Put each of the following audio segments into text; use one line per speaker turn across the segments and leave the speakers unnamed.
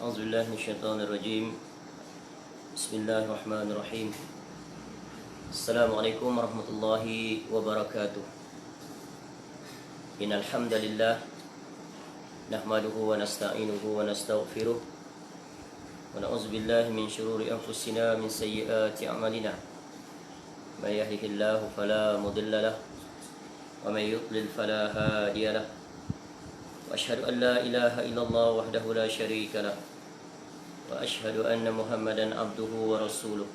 أعوذ بالله من الشيطان الرجيم. بسم الله الرحمن الرحيم. السلام عليكم ورحمة الله وبركاته. إن الحمد لله نحمده ونستعينه ونستغفره ونعوذ بالله من شرور أنفسنا من سيئات أعمالنا. من يهده الله فلا مضل له ومن يضلل فلا هادي له. وأشهد أن لا إله إلا الله وحده لا شريك له وأشهد أن محمدا عبده ورسوله.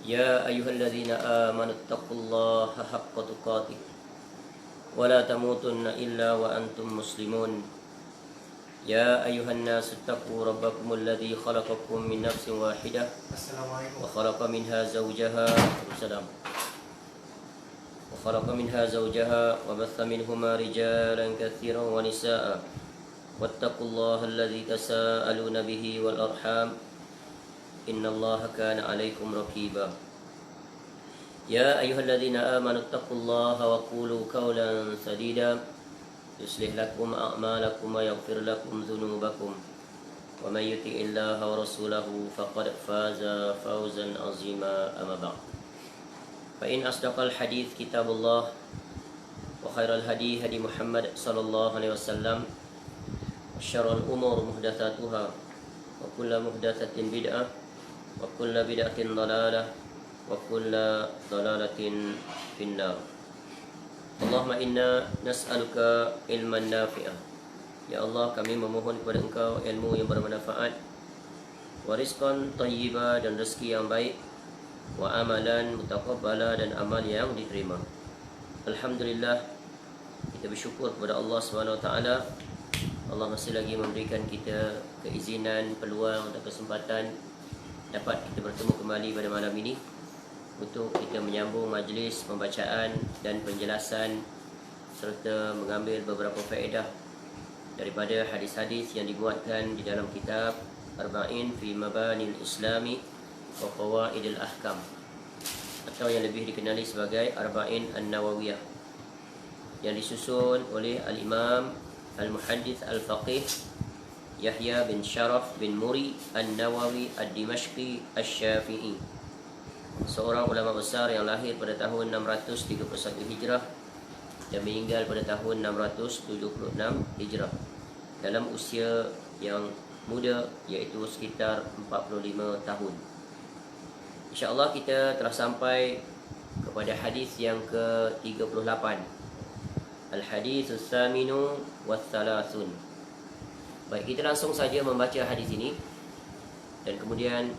يا أيها الذين آمنوا اتقوا الله حق تقاته ولا تموتن إلا وأنتم مسلمون. يا أيها الناس اتقوا ربكم الذي خلقكم من نفس واحدة وخلق منها زوجها وبث منهما رجالا كثيرا ونساء. واتقوا الله الذي تساءلون به والأرحام إن الله كان عليكم رقيبا. يا أيها الذين آمنوا اتقوا الله وقولوا قولا سديدا يصلح لكم أعمالكم ويغفر لكم ذنوبكم ومن يطع الله ورسوله فقد فاز فوزا عظيما. أما بعد فإن أصدق الحديث كتاب الله وخير الهدي هدي محمد صلى الله عليه وسلم وشر الأمور محدثاتها وكل محدثة بدعة وكل بدعة ضلالة وكل ضلالة في النار. Allahumma inna nas'aluka ilman nafi'ah. Ya Allah, kami memohon kepada Engkau ilmu yang bermanfaat, wa rizqan thayyiba, dan rezeki yang baik, wa amalan mutaqabbala, dan amal yang diterima. Alhamdulillah, kita bersyukur kepada Allah SWT. Allah masih lagi memberikan kita keizinan, peluang dan kesempatan dapat kita bertemu kembali pada malam ini untuk kita menyambung majlis pembacaan dan penjelasan serta mengambil beberapa faedah daripada hadis-hadis yang dibuatkan di dalam kitab Arba'in fi Mabanil Islami wa Qawaidil Ahkam, atau yang lebih dikenali sebagai Arba'in An-Nawawiyah, yang disusun oleh Al-Imam Al-Muhaddith Al-Faqih Yahya bin Sharaf bin Muri An-Nawawi Ad-Dimashqi Asy-Syafi'i, seorang ulama besar yang lahir pada tahun 631 Hijrah dan meninggal pada tahun 676 Hijrah dalam usia yang muda, iaitu sekitar 45 tahun. InsyaAllah kita telah sampai kepada hadis yang ke-38, Al-Haditsus Tsaminu Wath-Thalathun. Baik, kita langsung saja membaca hadis ini dan kemudian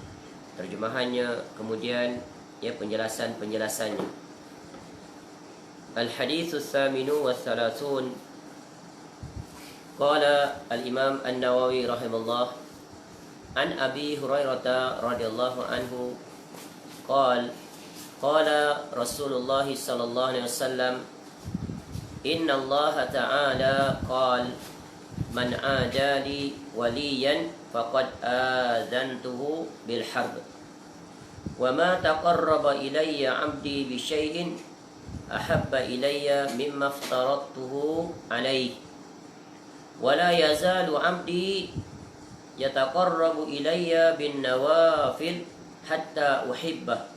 terjemahannya, kemudian penjelasan-penjelasannya. Al-Haditsus Tsaminu Wath-Thalathun. Qala Al-Imam An-Nawawi rahimahullah an Abi Hurairah radhiyallahu anhu qala Rasulullah sallallahu alaihi wasallam, inna Allah ta'ala qala man adali waliyan faqad adantuhu bil harb wa ma taqarraba ilayya 'abdi bi syai'in ahabba ilayya mimma aftaradtuhu alayhi wa la yazalu 'abdi yataqarrabu ilayya bin nawafil hatta uhibbah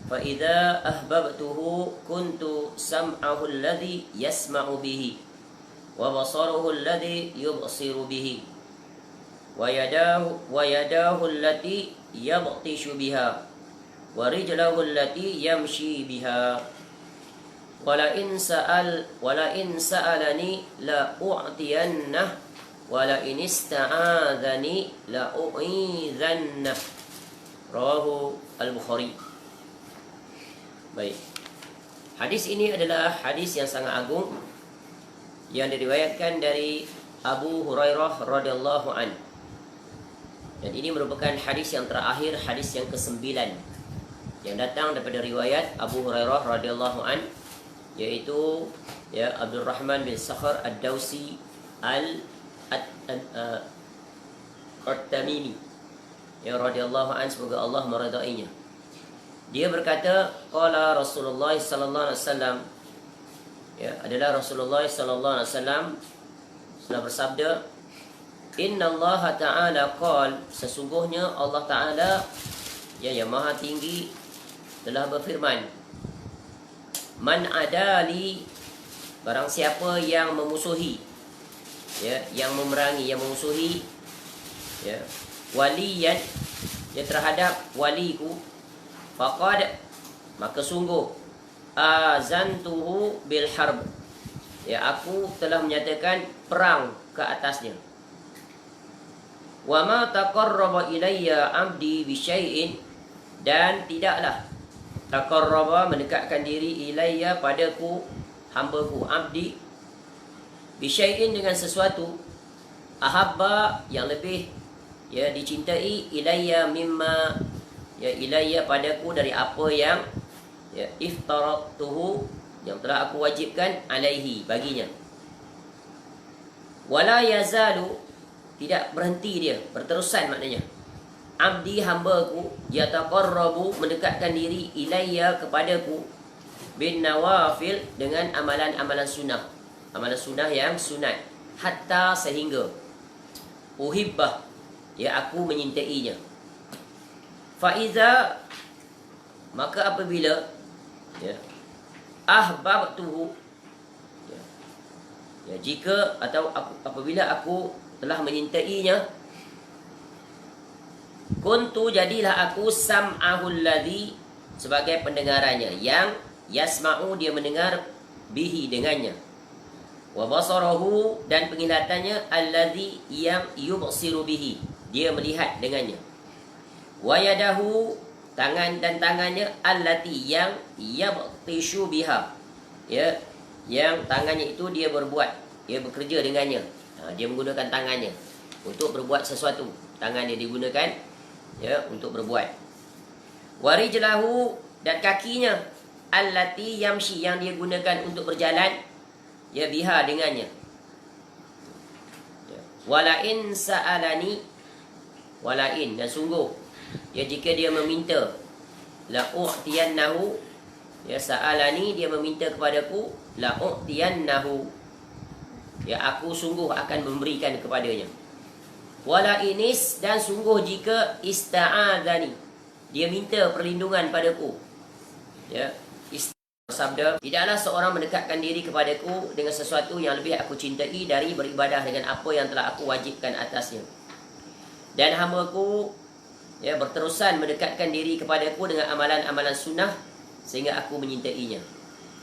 fa idza ahbabtuhu kuntu sam'ahu alladhi yasma'u bihi wa basaruhu alladhi yubsiru bihi wa yadahu allati yabtishu biha wa rijlahu allati yamshi biha wa la in sa'alani la u'tiyannah wa la in ista'adhani la u'idhannah. Rawahu Al-Bukhari. Baik, hadis ini adalah hadis yang sangat agung yang diriwayatkan dari Abu Hurairah radhiyallahu an. Dan ini merupakan hadis yang terakhir, hadis yang ke-9 yang datang daripada riwayat Abu Hurairah radhiyallahu an, yaitu Abdul Rahman bin Sakhar Ad-Dawsi At-Tamimi radhiyallahu an, semoga Allah meridainya. Dia berkata, qala Rasulullah sallallahu alaihi wasallam, adalah Rasulullah sallallahu alaihi wasallam telah bersabda, Innallaha ta'ala qala, sesungguhnya Allah Ta'ala yang maha tinggi telah berfirman, man adali, barang siapa yang memusuhi, yang memerangi, yang memusuhi, waliyan, terhadap waliku, faqad, maka sungguh, azantuhu bil harb, aku telah menyatakan perang ke atasnya. Wa ma taqarraba ilayya 'abdi bi syai'in, dan tidaklah taqarraba, mendekatkan diri, ilayya, padaku, hambaku, 'abdi, bi syai'in, dengan sesuatu, ahabba, yang lebih dicintai, ilayya mimma, ilayya, padaku, dari apa yang iftaratuhu, yang telah aku wajibkan, alaihi, baginya. Wala yazalu, tidak berhenti dia, berterusan maknanya, abdi, hambaku, yataqarrabu, mendekatkan diri, ilayya, kepadaku, bin nawafil, dengan amalan-amalan sunnah, amalan sunnah yang sunat, hatta, sehingga, uhibbah, aku menyintainya. Faiza, maka apabila ahbabtuhu, jika atau apabila aku telah menyintainya, kuntu, jadilah aku, sam'ahul ladzi, sebagai pendengarannya, yang yasma'u, dia mendengar, bihi, dengannya, wa basarahu, dan penglihatannya, alladzi, yang yubsiru bihi, dia melihat dengannya, wa yadahu, tangan dan tangannya, allati, yang yabtishu biha, yang tangannya itu dia berbuat, dia bekerja dengannya, dia menggunakan tangannya untuk berbuat sesuatu, tangan dia digunakan untuk berbuat. Warijlahu, dan kakinya, allati yamshi, yang dia gunakan untuk berjalan, biha, dengannya. Walain sa'alani, walain, dan sungguh, jika dia meminta, la'u'tiyannahu, sa'alani, dia meminta kepadaku, la'u'tiyannahu, aku sungguh akan memberikan kepadanya. Wala inis, dan sungguh jika ista'adzani, dia minta perlindungan padaku, sabda, tidaklah seorang mendekatkan diri kepadaku dengan sesuatu yang lebih aku cintai dari beribadah dengan apa yang telah aku wajibkan atasnya. Dan hambaku berterusan mendekatkan diri kepadaku dengan amalan-amalan sunnah sehingga aku menyintainya.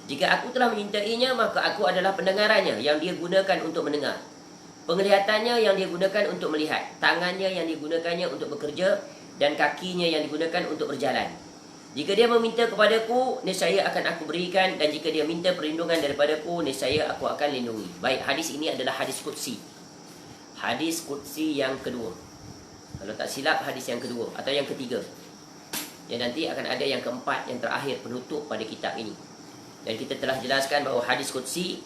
Jika aku telah menyintainya, maka aku adalah pendengarannya yang dia gunakan untuk mendengar, penglihatannya yang dia gunakan untuk melihat, tangannya yang digunakannya untuk bekerja, dan kakinya yang digunakan untuk berjalan. Jika dia meminta kepadaku, nescaya akan aku berikan, dan jika dia minta perlindungan daripadaku, nescaya aku akan lindungi. Baik, hadis ini adalah hadis qudsi. Hadis qudsi yang kedua. Kalau tak silap, hadis yang kedua atau yang ketiga. Nanti akan ada yang keempat, yang terakhir, penutup pada kitab ini. Dan kita telah jelaskan bahawa hadis qudsi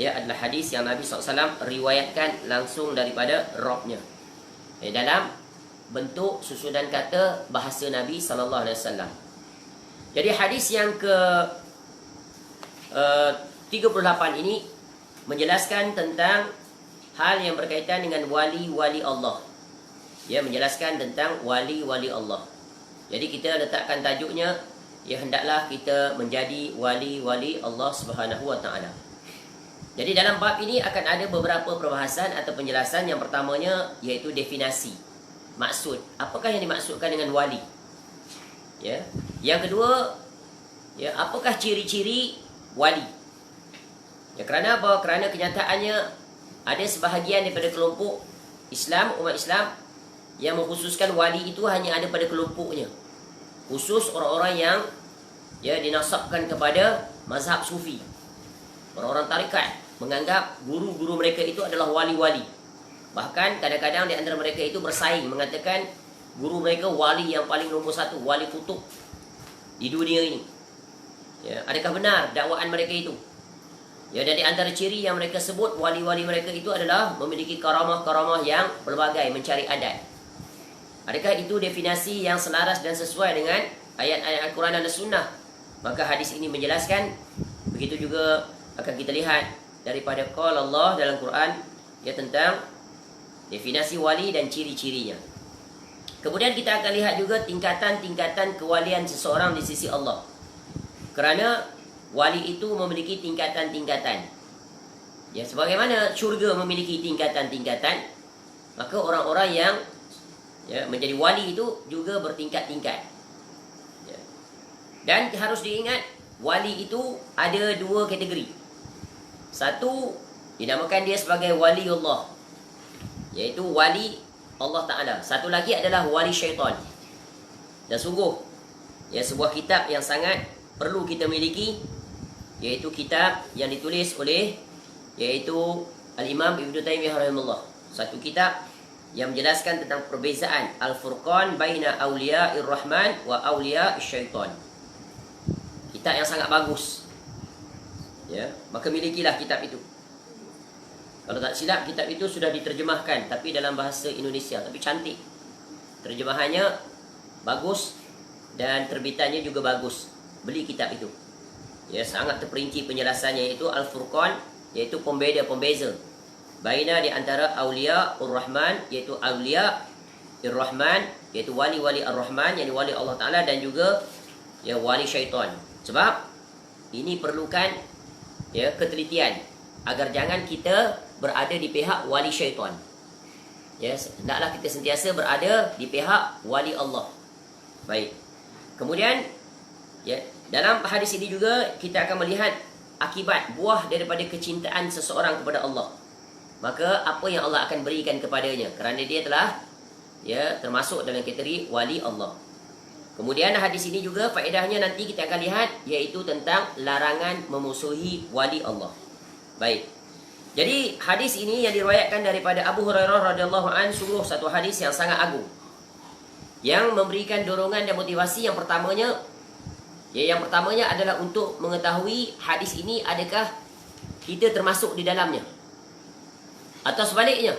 adalah hadis yang Nabi SAW riwayatkan langsung daripada Rabb-nya, dalam bentuk susunan kata bahasa Nabi SAW. Jadi hadis yang ke 38 ini menjelaskan tentang hal yang berkaitan dengan wali-wali Allah. Menjelaskan tentang wali-wali Allah. Jadi kita letakkan tajuknya, hendaklah kita menjadi wali-wali Allah Subhanahu wa taala. Jadi dalam bab ini akan ada beberapa perbahasan atau penjelasan. Yang pertamanya iaitu definisi, maksud, apakah yang dimaksudkan dengan wali? Yang kedua, apakah ciri-ciri wali? Kerana apa? Kerana kenyataannya ada sebahagian daripada kelompok Islam, umat Islam, yang mengkhususkan wali itu hanya ada pada kelompoknya, khusus orang-orang yang dinasabkan kepada mazhab sufi, orang-orang tarikat, menganggap guru-guru mereka itu adalah wali-wali. Bahkan kadang-kadang di antara mereka itu bersaing, mengatakan guru mereka wali yang paling nombor satu, wali kutub di dunia ini. Adakah benar dakwaan mereka itu? Dan di antara ciri yang mereka sebut wali-wali mereka itu adalah memiliki karamah-karamah yang berbagai, mencari adat. Adakah itu definisi yang selaras dan sesuai dengan ayat-ayat Al-Quran dan Sunnah? Maka hadis ini menjelaskan. Begitu juga akan kita lihat daripada qala Allah dalam Quran tentang Definisi wali dan ciri-cirinya. Kemudian kita akan lihat juga tingkatan-tingkatan kewalian seseorang di sisi Allah. Kerana wali itu memiliki tingkatan-tingkatan. Ya, sebagaimana syurga memiliki tingkatan-tingkatan, maka orang-orang yang menjadi wali itu juga bertingkat-tingkat. Ya. Dan harus diingat, wali itu ada dua kategori. Satu, dinamakan dia sebagai wali Allah, iaitu wali Allah Ta'ala. Satu lagi adalah wali syaitan. Dan sungguh, sebuah kitab yang sangat perlu kita miliki, iaitu kitab yang ditulis oleh Al-Imam Ibn Taymiyah rahimahullah. Satu kitab yang menjelaskan tentang perbezaan Al-Furqan baina awliya'ir rahman wa awliya'ir syaitan. Kitab yang sangat bagus. Maka milikilah kitab itu. Kalau tak silap, kitab itu sudah diterjemahkan, tapi dalam bahasa Indonesia, tapi cantik. Terjemahannya bagus dan terbitannya juga bagus. Beli kitab itu. Sangat terperinci penjelasannya, iaitu Al-Furqan, iaitu pembeza baina di antara awliya Ar-Rahman, iaitu awliya Ar-Rahman, iaitu wali-wali Ar-Rahman, yakni wali Allah Ta'ala, dan juga wali syaitan. Sebab ini perlukan ketelitian agar jangan kita berada di pihak wali syaitan. Hendaklah kita sentiasa berada di pihak wali Allah. Baik. Kemudian dalam hadis ini juga kita akan melihat akibat buah daripada kecintaan seseorang kepada Allah. Maka apa yang Allah akan berikan kepadanya, kerana dia telah termasuk dalam kategori wali Allah. Kemudian hadis ini juga faedahnya nanti kita akan lihat, iaitu tentang larangan memusuhi wali Allah. Baik. Jadi hadis ini yang diriwayatkan daripada Abu Hurairah radhiyallahu anhu sungguh satu hadis yang sangat agung, yang memberikan dorongan dan motivasi. Yang pertamanya adalah untuk mengetahui hadis ini adakah kita termasuk di dalamnya atau sebaliknya.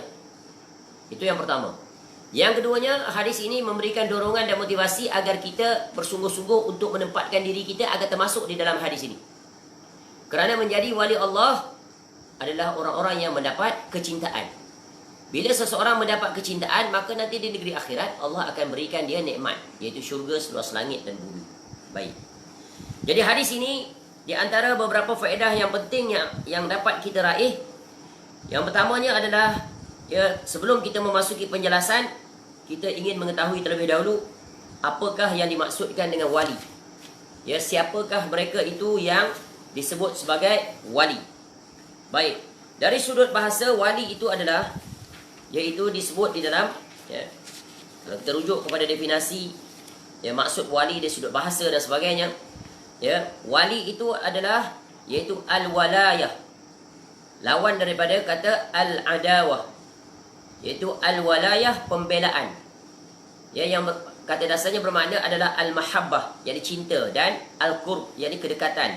Itu yang pertama. Yang keduanya, hadis ini memberikan dorongan dan motivasi agar kita bersungguh-sungguh untuk menempatkan diri kita agar termasuk di dalam hadis ini. Kerana menjadi wali Allah adalah orang-orang yang mendapat kecintaan. Bila seseorang mendapat kecintaan, maka nanti di negeri akhirat Allah akan berikan dia nikmat, iaitu syurga seluas langit dan bumi. Baik. Jadi hadis ini di antara beberapa faedah yang penting yang dapat kita raih. Yang pertamanya adalah sebelum kita memasuki penjelasan, kita ingin mengetahui terlebih dahulu apakah yang dimaksudkan dengan wali. Siapakah mereka itu yang disebut sebagai wali? Baik, dari sudut bahasa, wali itu adalah, iaitu disebut di dalam, kalau kita rujuk kepada definisi maksud wali dari sudut bahasa dan sebagainya, wali itu adalah iaitu al-walayah, lawan daripada kata al-adawah, iaitu al-walayah, pembelaan. Yang kata dasarnya bermakna adalah al-mahabbah, yakni cinta, dan al-qurb, yakni kedekatan.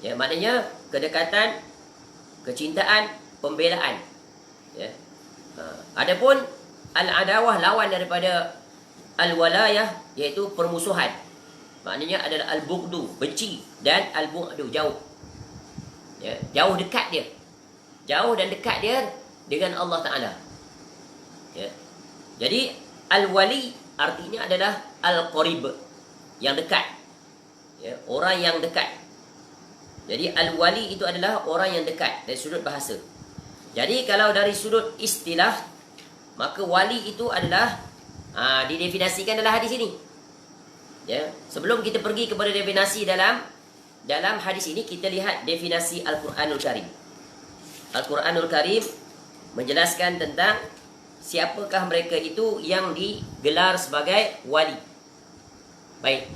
Maknanya kedekatan, kecintaan, pembelaan. Adapun al-adawah, lawan daripada al-walayah, iaitu permusuhan. Maknanya adalah al-bughdu, benci, dan al-bu'du, jauh. Jauh dekat dia. Jauh dan dekat dia dengan Allah Ta'ala. Jadi al-wali artinya adalah al-qarib, yang dekat. Orang yang dekat. Jadi al-wali itu adalah orang yang dekat dari sudut bahasa. Jadi kalau dari sudut istilah, maka wali itu adalah didefinisikan dalam hadis ini. Sebelum kita pergi kepada definisi dalam hadis ini, kita lihat definisi Al-Quranul Karim. Al-Quranul Karim menjelaskan tentang siapakah mereka itu yang digelar sebagai wali. Baik.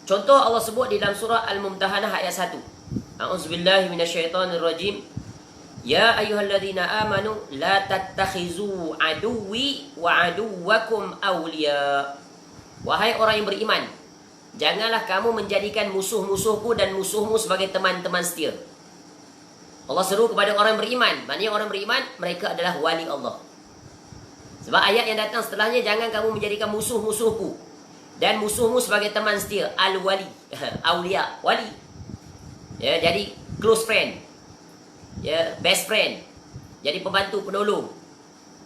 Contoh Allah sebut di dalam surah Al-Mumtahanah ayat 1. A'udzubillahi minasyaitonirrajim. Ya ayyuhalladzina amanu la tattakhizu aduwwi wa aduwwakum awliya. Wahai orang yang beriman, janganlah kamu menjadikan musuh-musuhku dan musuhmu sebagai teman-teman setia. Allah seru kepada orang beriman. Maknanya orang beriman, mereka adalah wali Allah. Sebab ayat yang datang setelahnya, jangan kamu menjadikan musuh-musuhku dan musuhmu sebagai teman setia. Al-wali, awliya, wali. Jadi close friend, best friend. Jadi pembantu, penolong.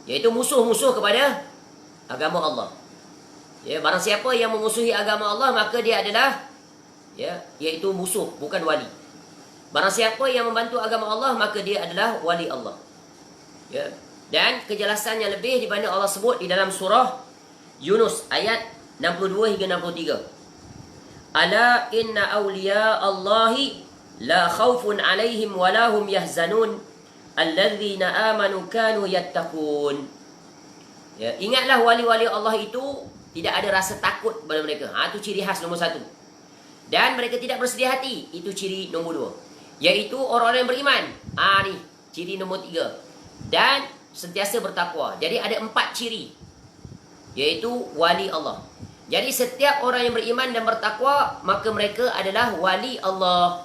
Iaitu musuh-musuh kepada agama Allah. Ya, barang siapa yang memusuhi agama Allah, maka dia adalah iaitu musuh, bukan wali. Barang siapa yang membantu agama Allah, maka dia adalah wali Allah. Ya. Dan kejelasannya lebih di mana Allah sebut di dalam surah Yunus ayat 62 hingga 63. Ala inna awliya Allahi la khawfun alaihim wa lahum yahzanun alladzina amanu kanu yattaqun. Ya, ingatlah wali-wali Allah itu tidak ada rasa takut pada mereka. Itu ciri khas nombor 1. Dan mereka tidak bersedih hati. Itu ciri nombor 2. Iaitu orang-orang yang beriman. Ni ciri nombor 3. Dan sentiasa bertakwa. Jadi ada 4 ciri. Iaitu wali Allah. Jadi setiap orang yang beriman dan bertakwa, maka mereka adalah wali Allah.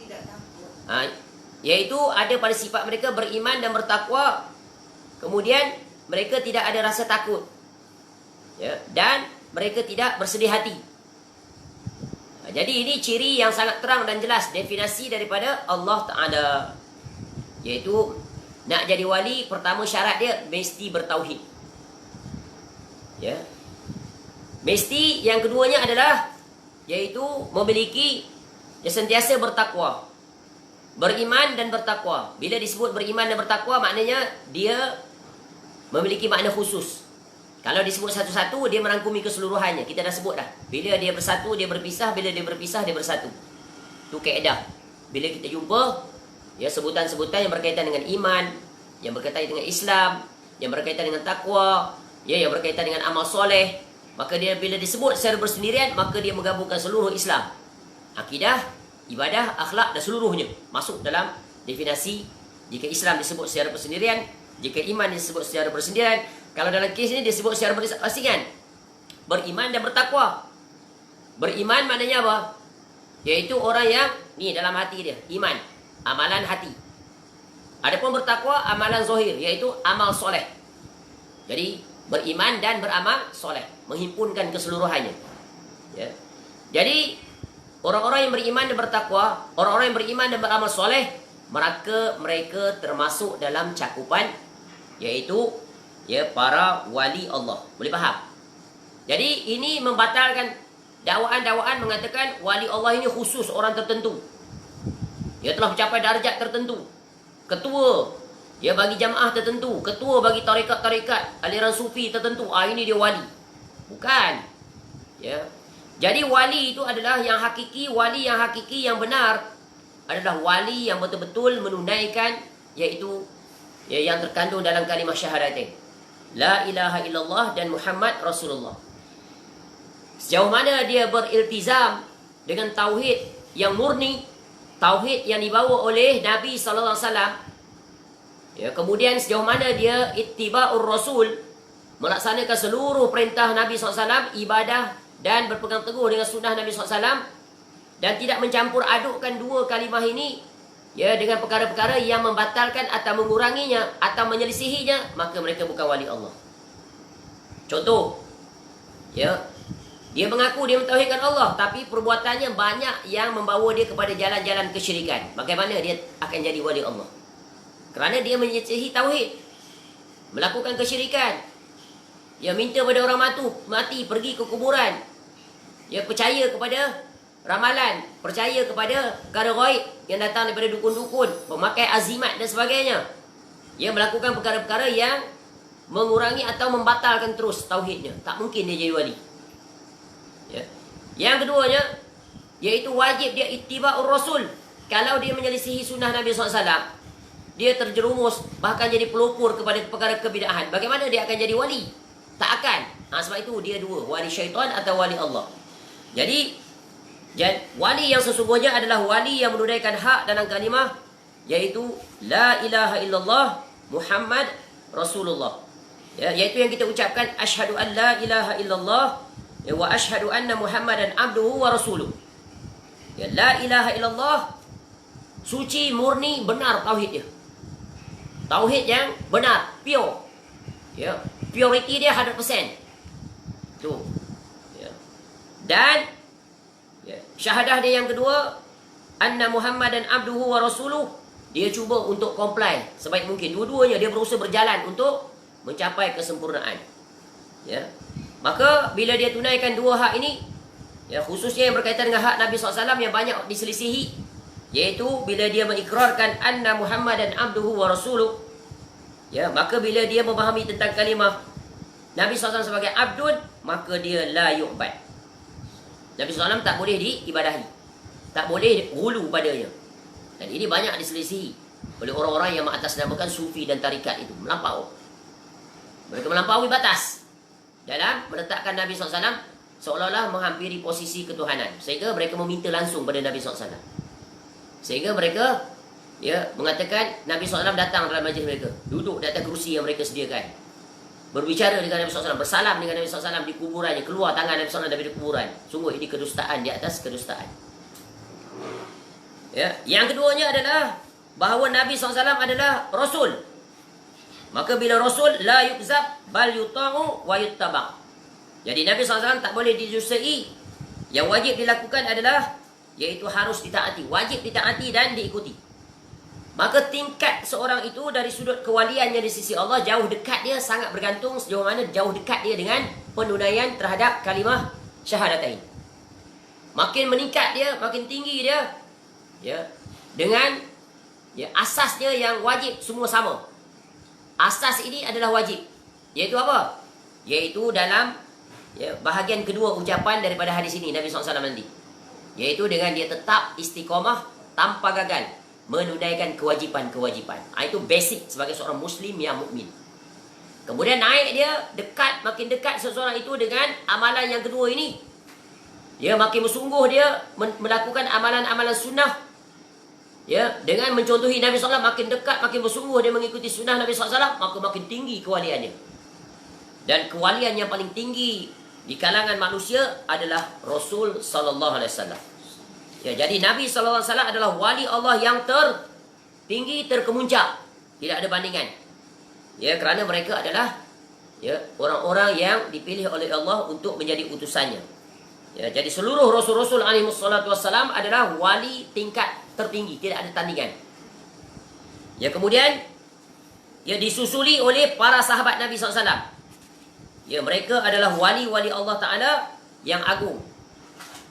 Tidak takut.
Iaitu ada pada sifat mereka beriman dan bertakwa. Kemudian mereka tidak ada rasa takut. Ya, dan mereka tidak bersedih hati. Jadi ini ciri yang sangat terang dan jelas definisi daripada Allah Ta'ala. Iaitu nak jadi wali, pertama syarat dia mesti bertauhid. Ya. Mesti yang keduanya adalah iaitu memiliki sentiasa bertakwa. Beriman dan bertakwa. Bila disebut beriman dan bertakwa, maknanya dia memiliki makna khusus. Kalau disebut satu-satu, dia merangkumi keseluruhannya. Kita dah sebut dah. Bila dia bersatu, dia berpisah. Bila dia berpisah, dia bersatu. Itu kaedah. Bila kita jumpa sebutan-sebutan yang berkaitan dengan iman, yang berkaitan dengan Islam, yang berkaitan dengan takwa, yang berkaitan dengan amal soleh, maka dia bila disebut secara bersendirian, maka dia menggabungkan seluruh Islam. Akidah, ibadah, akhlak dan seluruhnya masuk dalam definisi. Jika Islam disebut secara bersendirian, jika iman disebut secara bersendirian, kalau dalam kes ini disebut secara berpasangan. Beriman dan bertakwa. Beriman maknanya apa? Iaitu orang yang ni dalam hati dia, iman, amalan hati. Adapun bertakwa, amalan zahir, iaitu amal soleh. Jadi beriman dan beramal soleh, menghimpunkan keseluruhannya. Ya. Jadi orang-orang yang beriman dan bertakwa, orang-orang yang beriman dan beramal soleh, mereka termasuk dalam cakupan iaitu para wali Allah. Boleh faham? Jadi ini membatalkan dakwaan-dakwaan mengatakan wali Allah ini khusus orang tertentu. Dia telah mencapai darjat tertentu. Ketua bagi jamaah tertentu, ketua bagi tarekat-tarekat aliran sufi tertentu. Ini dia wali. Bukan. Ya. Jadi wali itu adalah yang hakiki, wali yang hakiki yang benar adalah wali yang betul-betul menunaikan iaitu yang terkandung dalam kalimah syahadatain. La ilaha illallah dan Muhammad Rasulullah. Sejauh mana dia beriltizam dengan tauhid yang murni, tauhid yang dibawa oleh Nabi sallallahu alaihi wasallam. Ya, kemudian sejauh mana dia ittiba'ur rasul, melaksanakan seluruh perintah Nabi SAW, ibadah dan berpegang teguh dengan sunnah Nabi SAW, dan tidak mencampur adukkan dua kalimah ini dengan perkara-perkara yang membatalkan atau menguranginya atau menyelisihinya, maka mereka bukan wali Allah. Contoh, dia mengaku dia mentauhidkan Allah, tapi perbuatannya banyak yang membawa dia kepada jalan-jalan kesyirikan. Bagaimana dia akan jadi wali Allah? Kerana dia menyelisihi tauhid, melakukan kesyirikan. Dia minta pada orang mati, pergi ke kuburan. Dia percaya kepada ramalan, percaya kepada perkara ghaib yang datang daripada dukun-dukun, pemakai azimat dan sebagainya. Dia melakukan perkara-perkara yang mengurangi atau membatalkan terus tauhidnya. Tak mungkin dia jadi wali. Yang keduanya, iaitu wajib dia ittiba'ur rasul. Kalau dia menyelisihi sunnah Nabi SAW, dia terjerumus, bahkan jadi pelopor kepada perkara kebid'ahan. Bagaimana dia akan jadi wali? Tak akan. Sebab itu dia dua, wali syaitan atau wali Allah. Jadi wali yang sesungguhnya adalah wali yang menunaikan hak dalam kalimah, iaitu la ilaha illallah Muhammad Rasulullah. Iaitu yang kita ucapkan asyhadu an la ilaha illallah wa asyhadu anna Muhammadan abduhu wa rasuluh. La ilaha illallah, suci, murni, benar tauhid dia. Tauhid yang benar, pure. Purity dia 100%. Tu. Dan syahadah dia yang kedua, anna Muhammadan abduhu wa rasuluh, dia cuba untuk comply sebaik mungkin. Dua-duanya dia berusaha berjalan untuk mencapai kesempurnaan. Ya. Maka bila dia tunaikan dua hak ini, ya, khususnya yang berkaitan dengan hak Nabi SAW yang banyak diselisihi, iaitu bila dia mengikrarkan anna Muhammadan abduhu wa rasuluh, ya, maka bila dia memahami tentang kalimah Nabi SAW sebagai abdun, maka dia la yu'bad. Nabi SAW tak boleh diibadahi, tak boleh hulu padanya. Dan ini banyak diselisihi oleh orang-orang yang mengatasnamakan sufi dan tarikat itu. Melampau. Mereka melampaui batas dalam meletakkan Nabi SAW seolah-olah menghampiri posisi ketuhanan. Sehingga mereka meminta langsung pada Nabi SAW. Sehingga mereka, ya, mengatakan Nabi SAW datang dalam majlis mereka. Duduk di atas kerusi yang mereka sediakan. Berbicara dengan Nabi SAW. Bersalam dengan Nabi SAW di kuburannya. Keluar tangan Nabi SAW dari kuburan. Sungguh ini kedustaan di atas kedustaan. Ya. Yang keduanya adalah bahawa Nabi SAW adalah Rasul. Maka bila Rasul, la yukzab bal yuta'u wa yuttabak. Jadi Nabi SAW tak boleh didustai. Yang wajib dilakukan adalah, iaitu harus ditaati. Wajib ditaati dan diikuti. Maka tingkat seorang itu dari sudut kewaliannya di sisi Allah, jauh dekat dia, sangat bergantung sejauh mana jauh dekat dia dengan penunaian terhadap kalimah syahadatain. Makin meningkat dia, makin tinggi dia, ya, dengan, ya, asasnya yang wajib semua sama. Asas ini adalah wajib. Iaitu apa? Iaitu dalam, ya, bahagian kedua ucapan daripada hadis ini Nabi SAW nanti. Iaitu dengan dia tetap istiqamah tanpa gagal menunaikan kewajipan-kewajipan. Itu basic sebagai seorang Muslim yang mukmin. Kemudian naik dia dekat, makin dekat seseorang itu dengan amalan yang kedua ini. Dia makin bersungguh dia melakukan amalan-amalan sunnah. Ya, dengan mencontohi Nabi SAW, makin dekat, makin bersungguh dia mengikuti sunnah Nabi SAW, maka makin tinggi kewaliannya. Dan kewalian yang paling tinggi di kalangan manusia adalah Rasul sallallahu alaihi wasallam. Ya, jadi Nabi sallallahu alaihi wasallam adalah wali Allah yang tertinggi, terkemuncak, tidak ada bandingan. Ya, kerana mereka adalah, ya, orang-orang yang dipilih oleh Allah untuk menjadi utusannya. Ya, jadi seluruh rasul-rasul alaihi wassalatu wassalam adalah wali tingkat tertinggi, tidak ada tandingan. Ya, kemudian, ya, disusuli oleh para sahabat Nabi SAW. Ya, mereka adalah wali-wali Allah Ta'ala yang agung,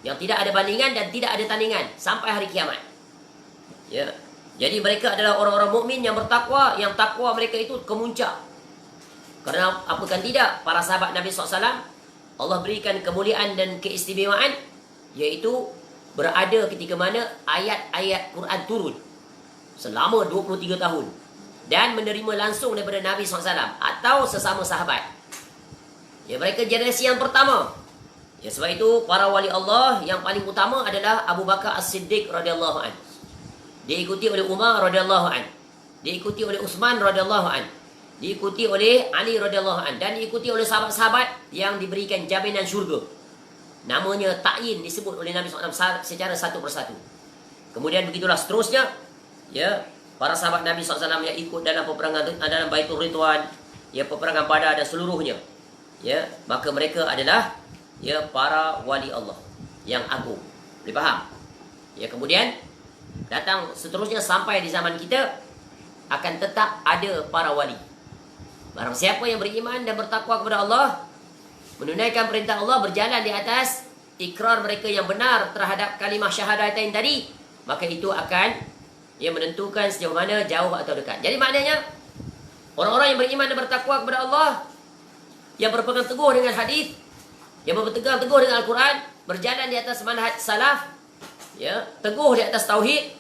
yang tidak ada bandingan dan tidak ada tandingan sampai hari kiamat. Ya, jadi mereka adalah orang-orang mukmin yang bertakwa, yang takwa mereka itu kemuncak. Kerana apa kan tidak, para sahabat Nabi SAW, Allah berikan kemuliaan dan keistimewaan, iaitu berada ketika mana ayat-ayat Quran turun selama 23 tahun dan menerima langsung daripada Nabi SAW atau sesama sahabat. Ya, mereka generasi yang pertama. Ya, sebab itu para wali Allah yang paling utama adalah Abu Bakar As-Siddiq radhiyallahu an. Diikuti oleh Umar radhiyallahu an. Diikuti oleh Utsman radhiyallahu an. Diikuti oleh Ali radhiyallahu an, dan diikuti oleh sahabat-sahabat yang diberikan jaminan syurga. Namanya ta'yin disebut oleh Nabi SAW secara satu persatu. Kemudian begitulah seterusnya. Ya, para sahabat Nabi SAW yang ikut dalam peperangan dalam Baitul Ridwan, ya, peperangan Badar dan seluruhnya. Ya, maka mereka adalah, ya, para wali Allah yang agung. Boleh faham? Ya, kemudian datang seterusnya sampai di zaman kita akan tetap ada para wali. Barang siapa yang beriman dan bertakwa kepada Allah, menunaikan perintah Allah, berjalan di atas ikrar mereka yang benar terhadap kalimah syahadatain tadi, maka itu akan, ya, menentukan sejauh mana jauh atau dekat. Jadi maknanya orang-orang yang beriman dan bertakwa kepada Allah, yang berpegang teguh dengan hadis, yang berpegang teguh dengan Al-Quran, berjalan di atas manhaj salaf, ya, teguh di atas tauhid,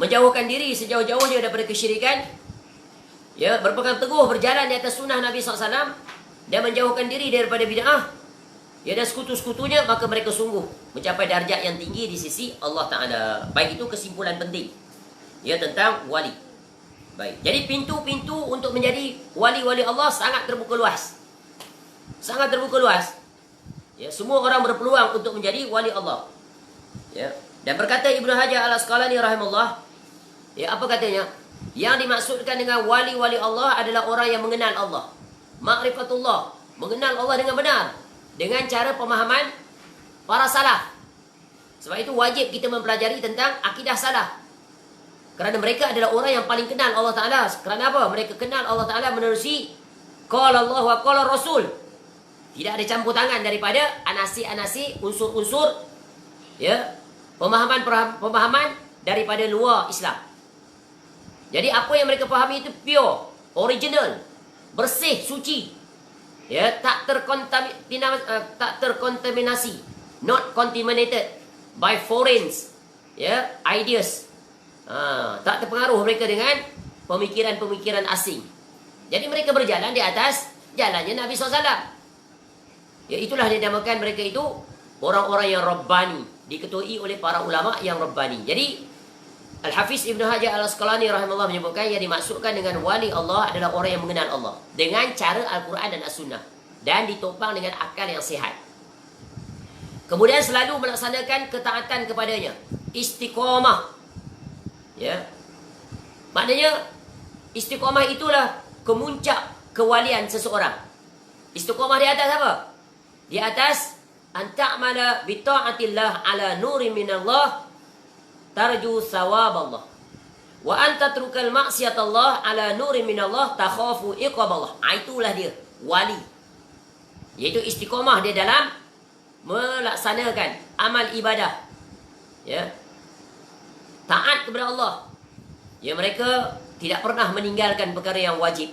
menjauhkan diri sejauh-jauhnya daripada kesyirikan, ya, berpegang teguh berjalan di atas sunnah Nabi SAW dan menjauhkan diri daripada bid'ah, ya, dan sekutu-sekutunya, maka mereka sungguh mencapai darjat yang tinggi di sisi Allah Ta'ala. Baik, itu kesimpulan penting, ya, tentang wali. Baik, jadi pintu-pintu untuk menjadi wali-wali Allah sangat terbuka luas. Sangat terbuka luas. Ya, semua orang berpeluang untuk menjadi wali Allah. Ya, dan berkata Ibnu Hajar Al-Asqalani rahimahullah, ya, apa katanya? Yang dimaksudkan dengan wali-wali Allah adalah orang yang mengenal Allah. Ma'rifatullah, mengenal Allah dengan benar, dengan cara pemahaman para salaf. Sebab itu wajib kita mempelajari tentang akidah salaf.
Kerana mereka adalah orang yang paling kenal Allah Ta'ala. Kerana apa? Mereka kenal Allah Ta'ala menerusi qala Allah wa qala Rasul. Tidak ada campur tangan daripada anasi-anasi, unsur-unsur, ya, pemahaman daripada luar Islam. Jadi apa yang mereka fahami itu pure, original, bersih, suci. Ya, tak terkontaminasi, not contaminated by foreign, ya, ideas. Tak terpengaruh mereka dengan pemikiran-pemikiran asing. Jadi mereka berjalan di atas jalannya Nabi SAW. Ya, itulah dinamakan mereka itu orang-orang yang Rabbani, diketuai oleh para ulama yang Rabbani. Jadi Al-Hafiz Ibn Hajar Al-Asqalani rahimahullah menyebutkan yang dimaksudkan dengan wali Allah adalah orang yang mengenal Allah dengan cara Al-Quran dan As-Sunnah dan ditopang dengan akal yang sihat. Kemudian selalu melaksanakan ketaatan kepadanya, istiqamah. Ya. Maknanya istiqamah itulah kemuncak kewalian seseorang. Istiqamah di atas apa? Di atas anta'mala bi ta'atillah ala nurin minallah tarju thawab Allah. Wa anta trukal maksiat Allah ala nurin minallah takhafu iqab Allah. Itulah dia wali. Iaitu istiqamah dia dalam melaksanakan amal ibadah. Ya. Taat kepada Allah. Ya, mereka tidak pernah meninggalkan perkara yang wajib.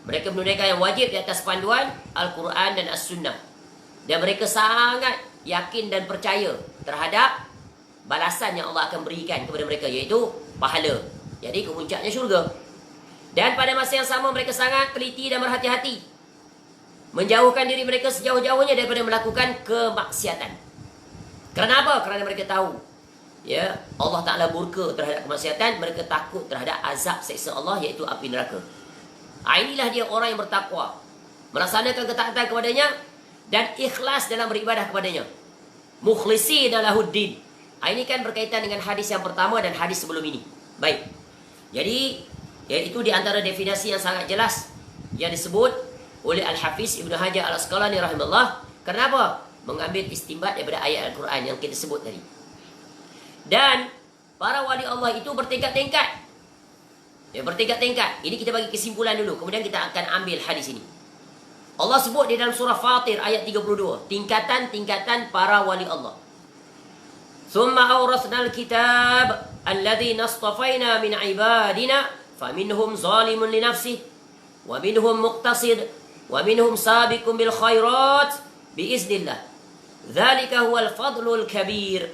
Mereka menunaikan yang wajib di atas panduan Al-Quran dan As-Sunnah. Dan mereka sangat yakin dan percaya terhadap balasan yang Allah akan berikan kepada mereka, iaitu pahala. Jadi kemuncaknya syurga. Dan pada masa yang sama mereka sangat teliti dan berhati-hati menjauhkan diri mereka sejauh-jauhnya daripada melakukan kemaksiatan. Kerana apa? Kerana mereka tahu, ya, Allah Ta'ala murka terhadap kemaksiatan. Mereka takut terhadap azab seksa Allah, iaitu api neraka. Inilah dia orang yang bertakwa, melaksanakan ketaatan kepadanya dan ikhlas dalam beribadah kepadanya. Mukhlishina lahuddin. Ini kan berkaitan dengan hadis yang pertama dan hadis sebelum ini. Baik. Jadi, iaitu di antara definisi yang sangat jelas yang disebut oleh Al-Hafiz Ibn Hajar Al-Asqalani rahimahullah. Kenapa? Mengambil istinbat daripada ayat Al-Quran yang kita sebut tadi. Dan para wali Allah itu bertingkat-tingkat. Ya, bertingkat-tingkat. Ini kita bagi kesimpulan dulu, kemudian kita akan ambil hadis ini. Allah sebut di dalam surah Fatir ayat 32, tingkatan-tingkatan para wali Allah. Thumma awrasnal kitab alladhina astafaina min ibadina faminhum zalimun li nafsihi wa minhum muqtasid wa minhum sabiqun bil khairat biiznillah. Dzalika huwal fadlul kabir.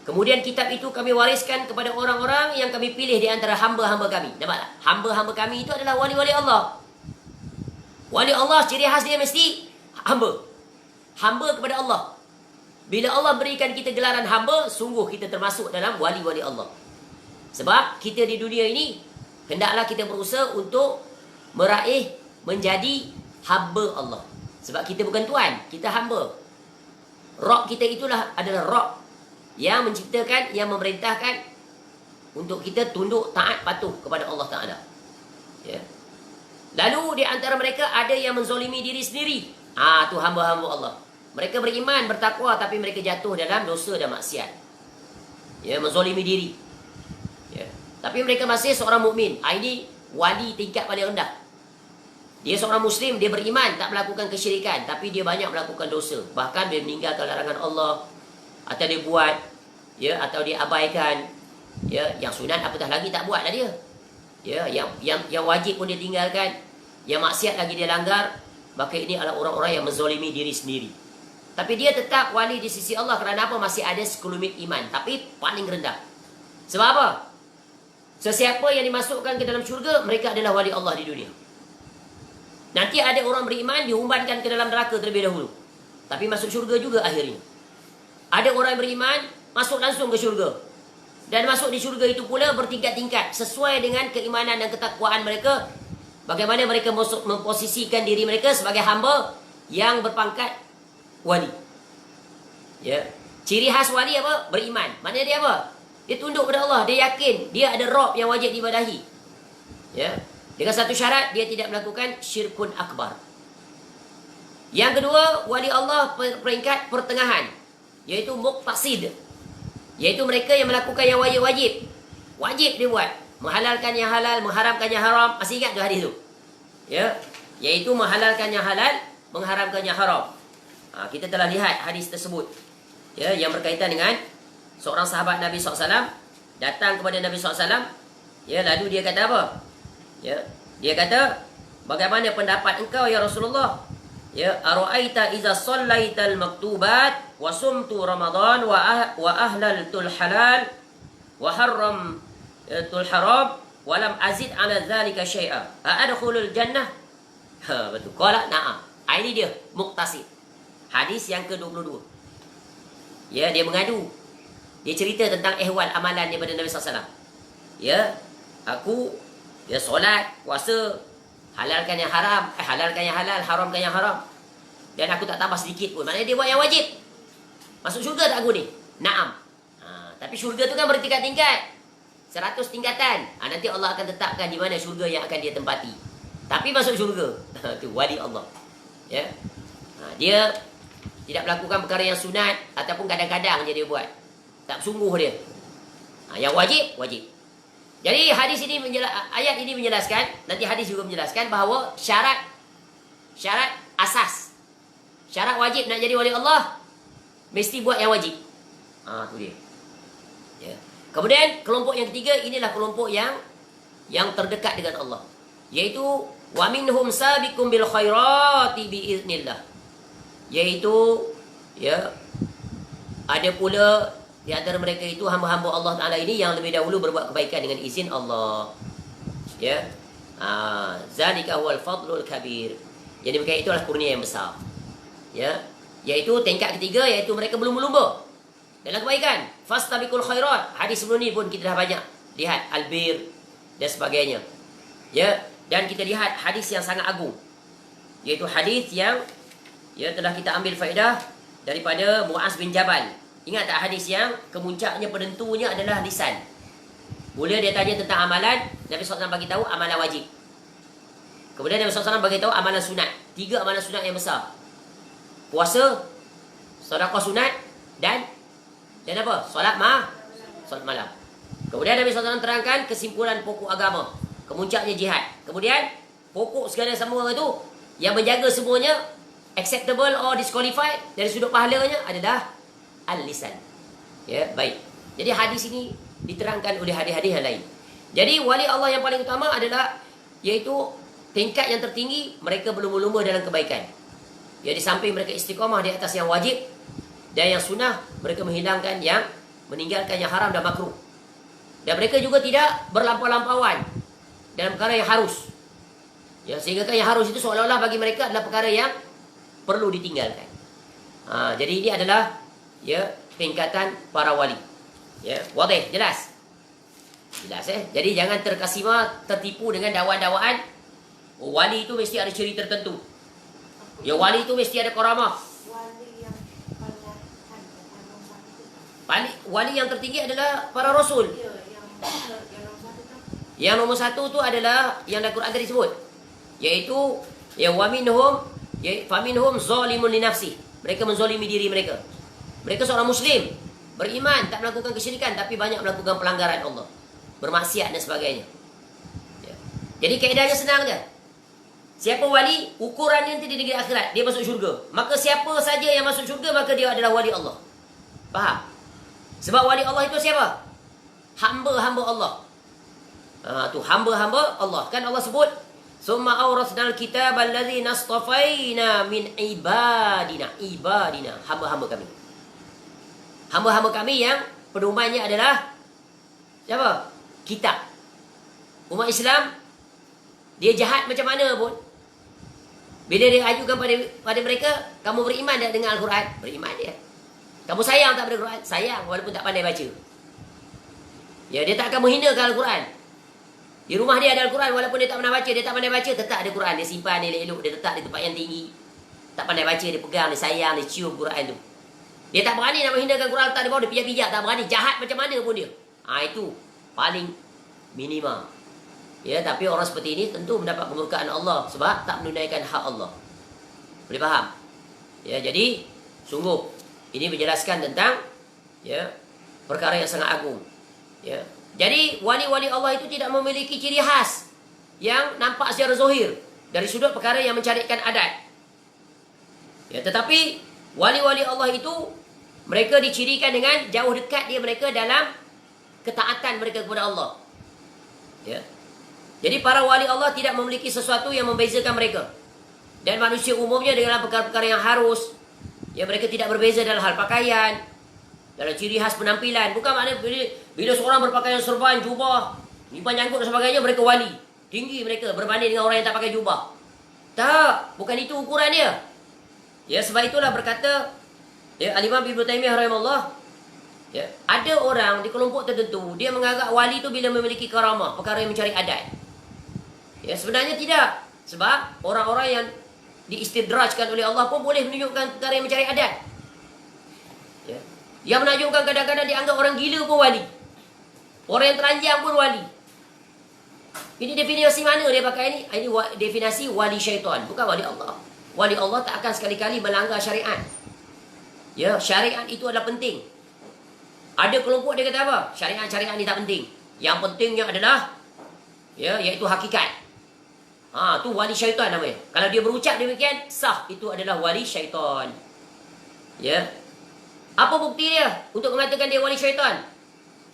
Kemudian kitab itu kami wariskan kepada orang-orang yang kami pilih di antara hamba-hamba kami. Nampak tak? Hamba-hamba kami itu adalah wali-wali Allah. Wali Allah ciri khas dia mesti hamba. Hamba kepada Allah. Bila Allah berikan kita gelaran hamba, sungguh kita termasuk dalam wali-wali Allah. Sebab kita di dunia ini hendaklah kita berusaha untuk meraih menjadi hamba Allah. Sebab kita bukan tuan, kita hamba. Rabb kita itulah adalah Rabb yang menciptakan, yang memerintahkan untuk kita tunduk, taat, patuh kepada Allah Ta'ala. Ya. Lalu di antara mereka ada yang menzolimi diri sendiri. Tu hamba-hamba Allah. Mereka beriman, bertakwa, tapi mereka jatuh dalam dosa dan maksiat. Ya, menzolimi diri. Ya. Tapi mereka masih seorang mukmin. Ini wali tingkat paling rendah. Dia seorang Muslim, dia beriman, tak melakukan kesyirikan, tapi dia banyak melakukan dosa. Bahkan dia meninggalkan larangan Allah, atau dia buat, ya, atau dia abaikan, ya, yang sunat apatah lagi tak buatlah dia. Ya, yang wajib pun dia tinggalkan, yang maksiat lagi dia langgar. Maka ini adalah orang-orang yang menzolimi diri sendiri. Tapi dia tetap wali di sisi Allah. Kerana apa? Masih ada sekelumit iman, tapi paling rendah. Sebab apa? Sesiapa yang dimasukkan ke dalam syurga, mereka adalah wali Allah di dunia. Nanti ada orang beriman diumbankan ke dalam neraka terlebih dahulu, tapi masuk syurga juga akhirnya. Ada orang beriman masuk langsung ke syurga, dan masuk di syurga itu pula bertingkat-tingkat sesuai dengan keimanan dan ketakwaan mereka. Bagaimana mereka memposisikan diri mereka sebagai hamba yang berpangkat wali. Ya. Ciri khas wali apa? Beriman. Maknanya dia apa? Dia tunduk pada Allah, dia yakin dia ada Rabb yang wajib diibadahi. Ya. Dengan satu syarat, dia tidak melakukan syirkun akbar. Yang kedua, wali Allah peringkat pertengahan, iaitu muqtasid, iaitu mereka yang melakukan yang wajib-wajib, Wajib dia buat. Menghalalkan yang halal, mengharamkan yang haram. Masih ingat tu hadis tu? Ya, iaitu menghalalkan yang halal, mengharamkan yang haram. Kita telah lihat hadis tersebut. Ya, yang berkaitan dengan seorang sahabat Nabi SAW datang kepada Nabi SAW. Ya, lalu dia kata apa? Ya, dia kata, bagaimana pendapat engkau ya Rasulullah? Ya, ara'aita iza sallaital maktubat wa sumtu Ramadan wa ahlaltul halal wa haramtul haram wa lam azid ala dzalika syai'a. Adkhulul jannah? Betul. Qala na'am. Ini dia muktasid. Hadis yang ke-22. Ya, dia mengadu. Dia cerita tentang ehwal amalan daripada Nabi SAW. Ya, aku solat, puasa, halalkan yang haram, halalkan yang halal, haramkan yang haram. Dan aku tak tambah sedikit pun. Maknanya dia buat yang wajib. Masuk syurga tak aku ni? Naam. Tapi syurga tu kan bertingkat-tingkat. 100 tingkatan. Nanti Allah akan tetapkan di mana syurga yang akan dia tempati. Tapi masuk syurga. Tu wali Allah. Ya. Dia tidak melakukan perkara yang sunat ataupun kadang-kadang je dia buat. Tak sungguh dia. Yang wajib, wajib. Jadi hadis ini ayat ini menjelaskan, nanti hadis juga menjelaskan bahawa syarat asas, syarat wajib nak jadi wali Allah mesti buat yang wajib. Tu dia. Ya. Kemudian kelompok yang ketiga, inilah kelompok yang terdekat dengan Allah, yaitu wa minhum sabiqum bil khairati biiznillah. Yaitu ya, ada pula di antara mereka itu hamba-hamba Allah Ta'ala ini yang lebih dahulu berbuat kebaikan dengan izin Allah. Ya. Zalika huwal fadlul kabir. Jadi mereka itulah kurnia yang besar. Ya. Yaitu tingkat ketiga, yaitu mereka belum berlumba dalam kebaikan. Fastabiqul khairat. Hadis sebelum ni pun kita dah banyak lihat albir dan sebagainya. Ya. Dan kita lihat hadis yang sangat agung, yaitu hadis yang telah kita ambil faedah daripada Muaz bin Jabal. Ingat tak hadis yang kemuncaknya penentunya adalah lisan. Mula dia tanya tentang amalan, Nabi SAW bagi tahu amalan wajib. Kemudian Nabi SAW bagi tahu amalan sunat. 3 amalan sunat yang besar. Puasa, sedekah sunat dan apa? Solat malam. Kemudian Nabi SAW terangkan kesimpulan pokok agama. Kemuncaknya jihad. Kemudian pokok segala semua itu yang menjaga semuanya acceptable or disqualified dari sudut pahalanya adalah al-lisan. Ya, baik. Jadi hadis ini diterangkan oleh hadis-hadis yang lain. Jadi wali Allah yang paling utama adalah, yaitu tingkat yang tertinggi, mereka berlumba-lumba dalam kebaikan. Ya, di samping mereka istiqamah di atas yang wajib dan yang sunnah, mereka menghilangkan meninggalkan yang haram dan makruh. Dan mereka juga tidak berlampau-lampauan dalam perkara yang harus. Ya, sehingga kan yang harus itu seolah-olah bagi mereka adalah perkara yang perlu ditinggalkan. Jadi ini adalah tingkatan para wali. Ya, wadih, jelas. Jelas Jadi jangan tertipu dengan dakwaan-dakwaan wali itu mesti ada ciri tertentu. Ya, wali itu mesti ada karamah. Wali yang tertinggi adalah para rasul. Yang nomor 1 tu adalah yang dalam Quran tadi sebut, yaitu wa minhum faminhum zalimun li nafsi. Mereka menzalimi diri mereka. Mereka seorang muslim, beriman, tak melakukan kesyirikan, tapi banyak melakukan pelanggaran Allah, bermaksiat dan sebagainya. Ya. Jadi kaedahnya senang je. Siapa wali, ukurannya nanti di negeri akhirat, dia masuk syurga. Maka siapa saja yang masuk syurga, maka dia adalah wali Allah. Faham? Sebab wali Allah itu siapa? Hamba-hamba Allah. Tu hamba-hamba Allah. Kan Allah sebut, summa awrasnal kitab allazi nastafaina min ibadina. Ibadina, hamba-hamba kami. Hamba-hamba kami yang pedomannya adalah siapa? Kitab. Umat Islam, dia jahat macam mana pun, bila dia ajukan pada mereka, kamu beriman tak dengan Al-Quran? Beriman dia. Kamu sayang tak pada Al-Quran? Sayang, walaupun tak pandai baca. Ya, dia tak akan menghinakan Al-Quran. Di rumah dia ada Al-Quran, walaupun dia tak pernah baca, dia tak pandai baca, tetap ada Quran. Dia simpan, dia elok, dia letak di tempat yang tinggi. Tak pandai baca, dia pegang, dia sayang, dia cium Quran tu. Dia tak berani nak menghinakan Quran, letak di bawah, dia pijak-pijak, tak berani. Jahat macam mana pun dia. Itu paling minima. Ya, tapi orang seperti ini tentu mendapat kemurkaan Allah sebab tak menunaikan hak Allah. Boleh faham? Ya, jadi sungguh ini menjelaskan tentang perkara yang sangat agung. Ya. Jadi wali-wali Allah itu tidak memiliki ciri khas yang nampak secara zahir dari sudut perkara yang mencarikan adat. Ya, tetapi wali-wali Allah itu mereka dicirikan dengan jauh dekat dia mereka dalam ketaatan mereka kepada Allah. Ya. Jadi para wali Allah tidak memiliki sesuatu yang membezakan mereka. Dan manusia umumnya dengan perkara-perkara yang harus, ya mereka tidak berbeza dalam hal pakaian, dalam ciri khas penampilan. Bukan maknanya bila seorang berpakaian serban, jubah, lipan janggut dan sebagainya, mereka wali. Tinggi mereka berbanding dengan orang yang tak pakai jubah. Tak, bukan itu ukuran dia. Ya, sebab itulah berkata ya Al-Imam Ibnu Taimiyah rahimahullah, ya, ada orang di kelompok tertentu dia menganggap wali itu bila memiliki karamah, perkara yang mencari adat. Ya, sebenarnya tidak. Sebab orang-orang yang diistidrajkan oleh Allah pun boleh menunjukkan perkara yang mencari adat. Ya. Yang menunjukkan kadang-kadang dianggap orang gila pun wali. Orang yang teranjang pun wali. Ini definisi mana dia pakai ini? Ini definisi wali syaitan, bukan wali Allah. Wali Allah tak akan sekali-kali melanggar syariat. Ya, syariat itu adalah penting. Ada kelompok dia kata apa? Syariat-syariat ni tak penting. Yang pentingnya adalah ya, iaitu hakikat. Tu wali syaitan namanya. Kalau dia berucap demikian, sah itu adalah wali syaitan. Ya. Apa bukti dia untuk mengatakan dia wali syaitan?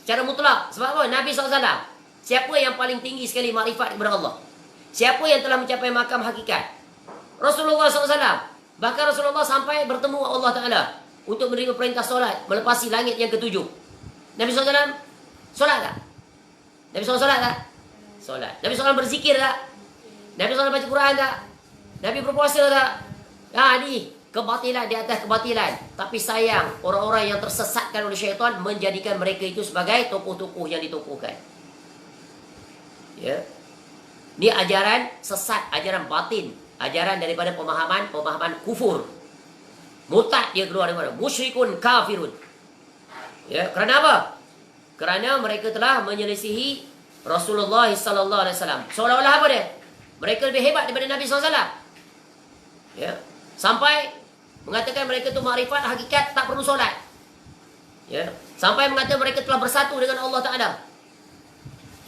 Secara mutlak. Sebab apa? Nabi SAW. Siapa yang paling tinggi sekali makrifat kepada Allah? Siapa yang telah mencapai makam hakikat? Rasulullah SAW. Bahkan Rasulullah sampai bertemu Allah Ta'ala untuk menerima perintah solat melepasi langit yang ketujuh. Nabi SAW solat tak? Nabi SAW solat tak? Solat. Nabi SAW berzikir tak? Nabi SAW baca Quran tak? Nabi berpuasa tak? Ni kebatilan di atas kebatilan. Tapi sayang, orang-orang yang tersesatkan oleh syaitan menjadikan mereka itu sebagai tokoh-tokoh yang ditokohkan. Ya. Ini ajaran sesat, ajaran batin, ajaran daripada pemahaman kufur. Murtad dia keluar daripada musyrikun kafirun. Ya, kerana apa? Kerana mereka telah menyelisihi Rasulullah sallallahu alaihi wasallam. Seolah-olah apa dia? Mereka lebih hebat daripada Nabi SAW. Ya. Sampai mengatakan mereka tu makrifat hakikat tak perlu solat. Ya. Sampai mengatakan mereka telah bersatu dengan Allah Ta'ala.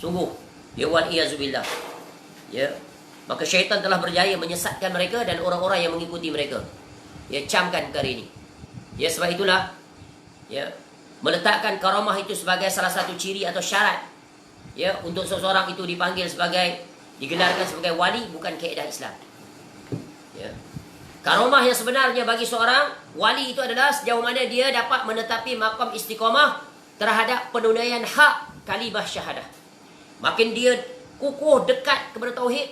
Sungguh. Ya wal iyazubillah. Ya. Maka syaitan telah berjaya menyesatkan mereka dan orang-orang yang mengikuti mereka. Ya, camkan perkara ini. Ya, sebab itulah ya, meletakkan karamah itu sebagai salah satu ciri atau syarat ya untuk seseorang itu dipanggil sebagai, digelarkan sebagai wali, bukan kaedah Islam. Ya. Karamah yang sebenarnya bagi seorang wali itu adalah sejauh mana dia dapat menetapi makam istiqamah terhadap penunaian hak kalimah syahadah. Makin dia kukuh dekat kepada tauhid,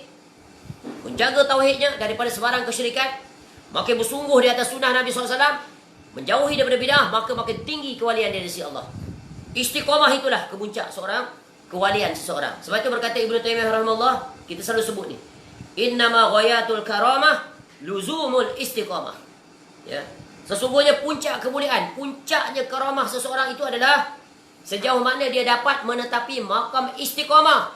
menjaga tauhidnya daripada sebarang kesyirikan, makin bersungguh di atas sunnah Nabi SAW, menjauhi daripada bidah, maka makin tinggi kewalian dari sisi Allah. Istiqamah itulah kemuncak seorang, kewalian seseorang. Sebab itu berkata Ibnu Taimiyah rahimahullah, kita selalu sebut ni, innama ghayatul karamah luzumul istiqamah. Ya. Sesungguhnya puncak kemuliaan, puncaknya karamah seseorang itu adalah sejauh mana dia dapat menetapi makam istiqamah.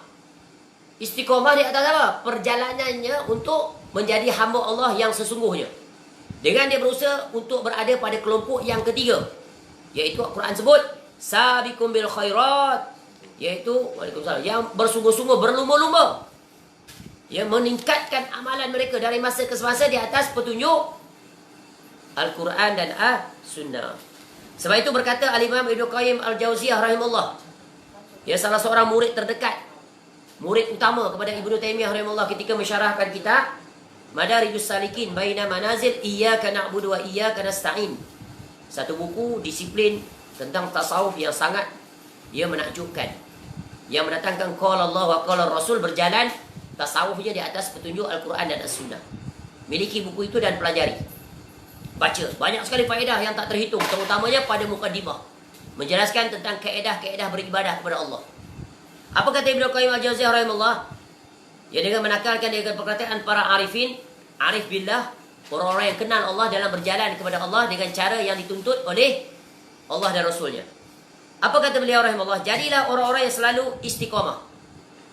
Istiqamah di atas apa? Perjalanannya untuk menjadi hamba Allah yang sesungguhnya. Dengan dia berusaha untuk berada pada kelompok yang ketiga, iaitu Al-Quran sebut sabiqum bil khairat, iaitu waalaikumsalam, yang bersungguh-sungguh berlumba-lumba, yang meningkatkan amalan mereka dari masa ke semasa di atas petunjuk Al-Quran dan As-Sunnah. Sebab itu berkata Al-Imam Ibnu Qayyim Al-Jauziyah rahimahullah, ya, salah seorang murid terdekat, murid utama kepada Ibnu Taimiyah rahimahullah ketika mensyarahkan kitab Madarijus Salikin Baina Manazil Iyyaka Na'budu wa Iyyaka Nasta'in. Satu buku disiplin tentang tasawuf yang sangat menakjubkan, yang mendatangkan qala Allah wa qala Rasul, berjalan tasawufnya di atas petunjuk Al-Quran dan As-Sunnah. Miliki buku itu dan pelajari. Baca, banyak sekali faedah yang tak terhitung, terutamanya pada mukadimah, menjelaskan tentang kaedah-kaedah beribadah kepada Allah. Apa kata Ibnu Qayyim Al-Jauziyah rahimahullah? Ya, dengan menakalkan dengan perkataan para arifin, arif billah, orang-orang yang kenal Allah dalam berjalan kepada Allah dengan cara yang dituntut oleh Allah dan Rasulnya. Apa kata beliau rahimahullah? Jadilah orang-orang yang selalu istiqamah,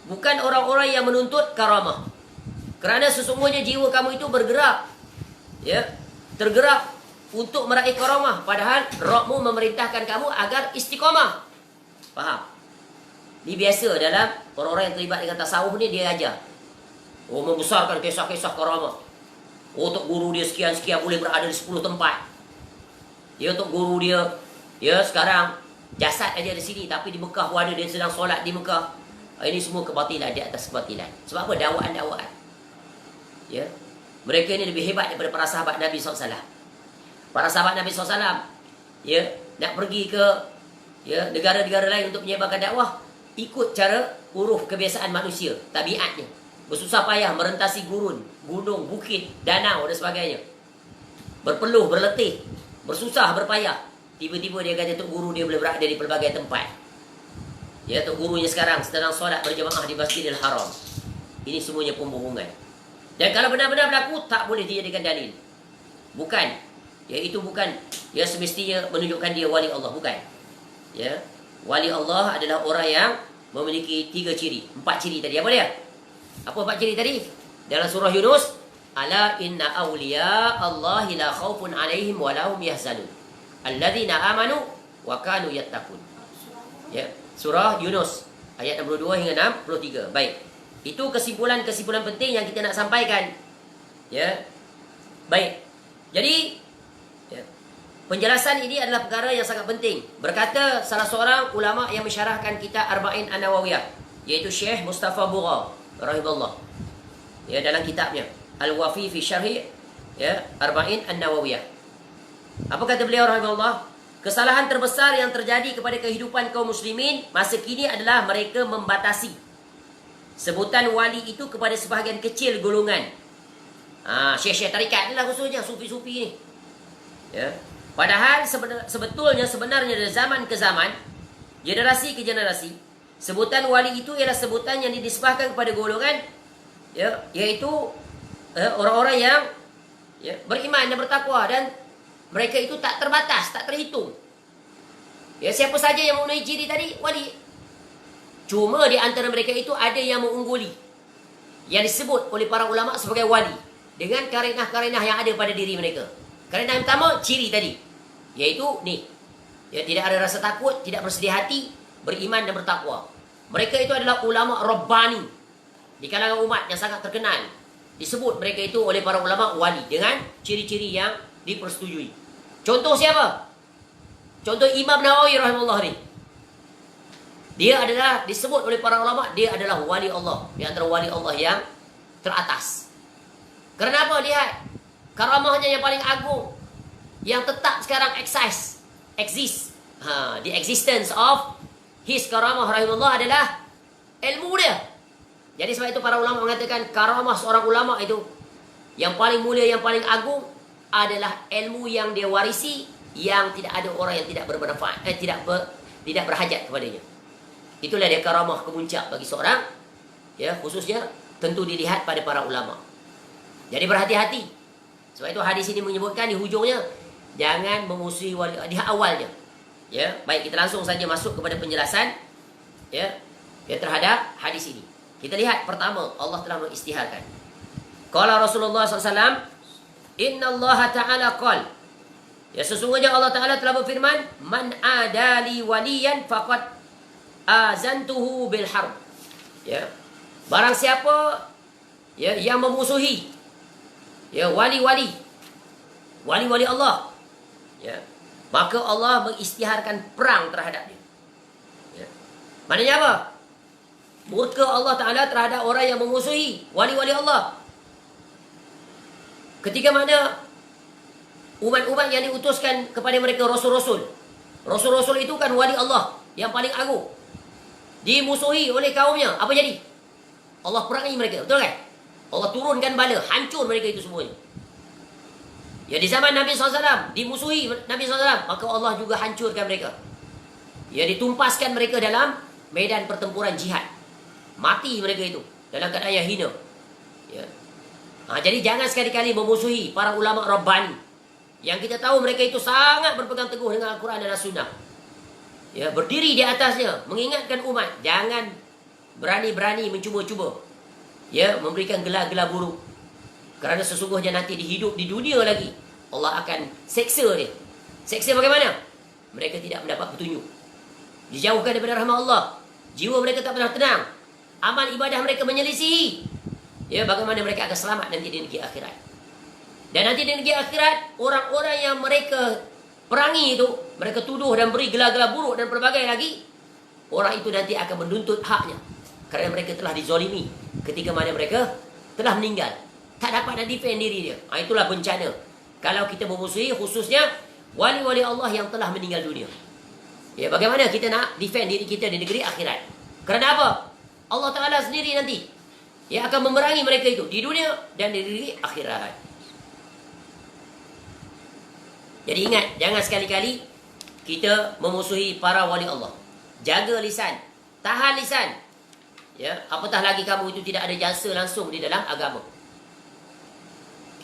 bukan orang-orang yang menuntut karamah. Kerana sesungguhnya jiwa kamu itu bergerak, ya, tergerak untuk meraih karamah, padahal Rabbmu memerintahkan kamu agar istiqamah. Faham? Ni biasa dalam orang-orang yang terlibat dengan tasawuf ni, dia ajar. Oh, membesarkan kisah-kisah karamah. Oh, Tok Guru dia sekian-sekian boleh berada di 10 tempat. Ya, Tok Guru dia, ya sekarang jasad aja di sini, tapi di Mekah pun ada, dia sedang solat di Mekah. Ini semua kebatilan di atas kebatilan. Sebab apa? Dakwaan-dakwaan. Ya. Mereka ini lebih hebat daripada para sahabat Nabi SAW. Para sahabat Nabi SAW, ya, nak pergi ke negara-negara lain untuk menyebarkan dakwah, ikut cara uruf kebiasaan manusia, tabiatnya. Bersusah payah merentasi gurun, gunung, bukit, danau dan sebagainya. Berpeluh, berletih, bersusah, berpayah. Tiba-tiba dia kata Tok Guru dia boleh berada di pelbagai tempat. Ya, Tok Gurunya sekarang sedang solat berjemaah di Masjidil Haram. Ini semuanya pembohongan. Dan kalau benar-benar berlaku, tak boleh dijadikan dalil. Bukan. Ya, itu bukan ya semestinya menunjukkan dia wali Allah, bukan. Ya. Wali Allah adalah orang yang memiliki 3 ciri, 4 ciri tadi. Apa dia? Apa 4 ciri tadi? Dalam surah Yunus, ala inna awliya Allahi la khaufun alaihim wa lahum yahzanun. Alladzina amanu wa kanu yattaqun. Ya, surah Yunus ayat 62 hingga 63. Baik. Itu kesimpulan-kesimpulan penting yang kita nak sampaikan. Ya. Baik. Jadi, ya, penjelasan ini adalah perkara yang sangat penting. Berkata salah seorang ulama yang mensyarahkan kitab Arba'in An-Nawawiyah, iaitu Syekh Mustafa Bugha rahimahullah. Ya, dalam kitabnya Al-Wafi fi Syarhi ya Arba'in An-Nawawiyah. Apa kata beliau rahimahullah? Kesalahan terbesar yang terjadi kepada kehidupan kaum muslimin masa kini adalah mereka membatasi sebutan wali itu kepada sebahagian kecil golongan. Syekh-syekh tarikat ni lah khususnya, sufi-sufi ni. Ya. Padahal sebenarnya dari zaman ke zaman, generasi ke generasi, sebutan wali itu ialah sebutan yang dinisbahkan kepada golongan, ya, iaitu orang-orang yang ya, beriman dan bertakwa, dan mereka itu tak terbatas, tak terhitung. Ya, siapa saja yang memenuhi ciri tadi, wali. Cuma di antara mereka itu ada yang mengungguli, yang disebut oleh para ulama sebagai wali, dengan karenah-karenah yang ada pada diri mereka. Karenah yang pertama, ciri tadi, iaitu ni, ya, tidak ada rasa takut, tidak bersedih hati, beriman dan bertakwa. Mereka itu adalah ulama Rabbani di kalangan umat yang sangat terkenal. Disebut mereka itu oleh para ulama wali dengan ciri-ciri yang dipersetujui. Contoh siapa? Contoh Imam Nawawi rahimahullah ni. Dia adalah disebut oleh para ulama, dia adalah wali Allah, di antara wali Allah yang teratas. Kerana apa? Lihat karamahnya yang paling agung, yang tetap sekarang exist. The existence of his karamah rahimahullah adalah ilmu dia. Jadi sebab itu para ulama mengatakan karamah seorang ulama itu yang paling mulia, yang paling agung adalah ilmu yang dia warisi, yang tidak ada orang yang tidak bermanfaat, tidak berhajat kepadanya. Itulah dia karamah kemuncak bagi seorang, ya, khususnya tentu dilihat pada para ulama. Jadi berhati-hati. Sebab itu hadis ini menyebutkan di hujungnya, jangan memusuhi wali di awalnya. Ya, baik, kita langsung saja masuk kepada penjelasan ya terhadap hadis ini. Kita lihat pertama, Allah telah mengisytiharkan. Qala Rasulullah SAW, Inna Allah Ta'ala qal. Ya, sesungguhnya Allah Ta'ala telah berfirman, Man adali waliyan faqad azantuhu bil harb. Ya. Barang siapa ya yang memusuhi ya wali-wali Allah, ya, maka Allah mengisytiharkan perang terhadap dia. Ya. Maknanya apa? Murka Allah Ta'ala terhadap orang yang memusuhi wali-wali Allah. Ketika mana umat-umat yang diutuskan kepada mereka rasul-rasul. Rasul-rasul itu kan wali Allah yang paling agung. Dimusuhi oleh kaumnya, apa jadi? Allah perangi mereka, betul kan? Allah turunkan bala, hancur mereka itu semuanya. Ya, di zaman Nabi SAW, dimusuhi Nabi SAW, maka Allah juga hancurkan mereka. Ya, ditumpaskan mereka dalam medan pertempuran jihad. Mati mereka itu dalam keadaan yang hina. Ya. Jadi jangan sekali-kali memusuhi para ulama Rabbani, yang kita tahu mereka itu sangat berpegang teguh dengan Al-Quran dan As-Sunnah. Ya, berdiri di atasnya, mengingatkan umat, jangan berani-berani mencuba-cuba ya memberikan gelar-gelar buruk. Kerana sesungguhnya nanti dihidup di dunia lagi, Allah akan seksa dia. Seksa bagaimana? Mereka tidak mendapat petunjuk, dijauhkan daripada rahmat Allah. Jiwa mereka tak pernah tenang. Amal ibadah mereka menyelisihi. Ya, bagaimana mereka akan selamat nanti di negeri akhirat. Dan nanti di negeri akhirat, orang-orang yang mereka perangi itu, mereka tuduh dan beri gelar-gelar buruk dan pelbagai lagi, orang itu nanti akan menuntut haknya. Kerana mereka telah dizolimi ketika mana mereka telah meninggal. Tak dapat nak defend diri dia. Itulah bencana. Kalau kita memusuhi khususnya wali-wali Allah yang telah meninggal dunia. Ya, bagaimana kita nak defend diri kita di negeri akhirat? Kerana apa? Allah Ta'ala sendiri nanti yang akan memerangi mereka itu di dunia dan di negeri akhirat. Jadi ingat, jangan sekali-kali kita memusuhi para wali Allah. Jaga lisan, tahan lisan. Ya, apatah lagi kamu itu tidak ada jasa langsung di dalam agama.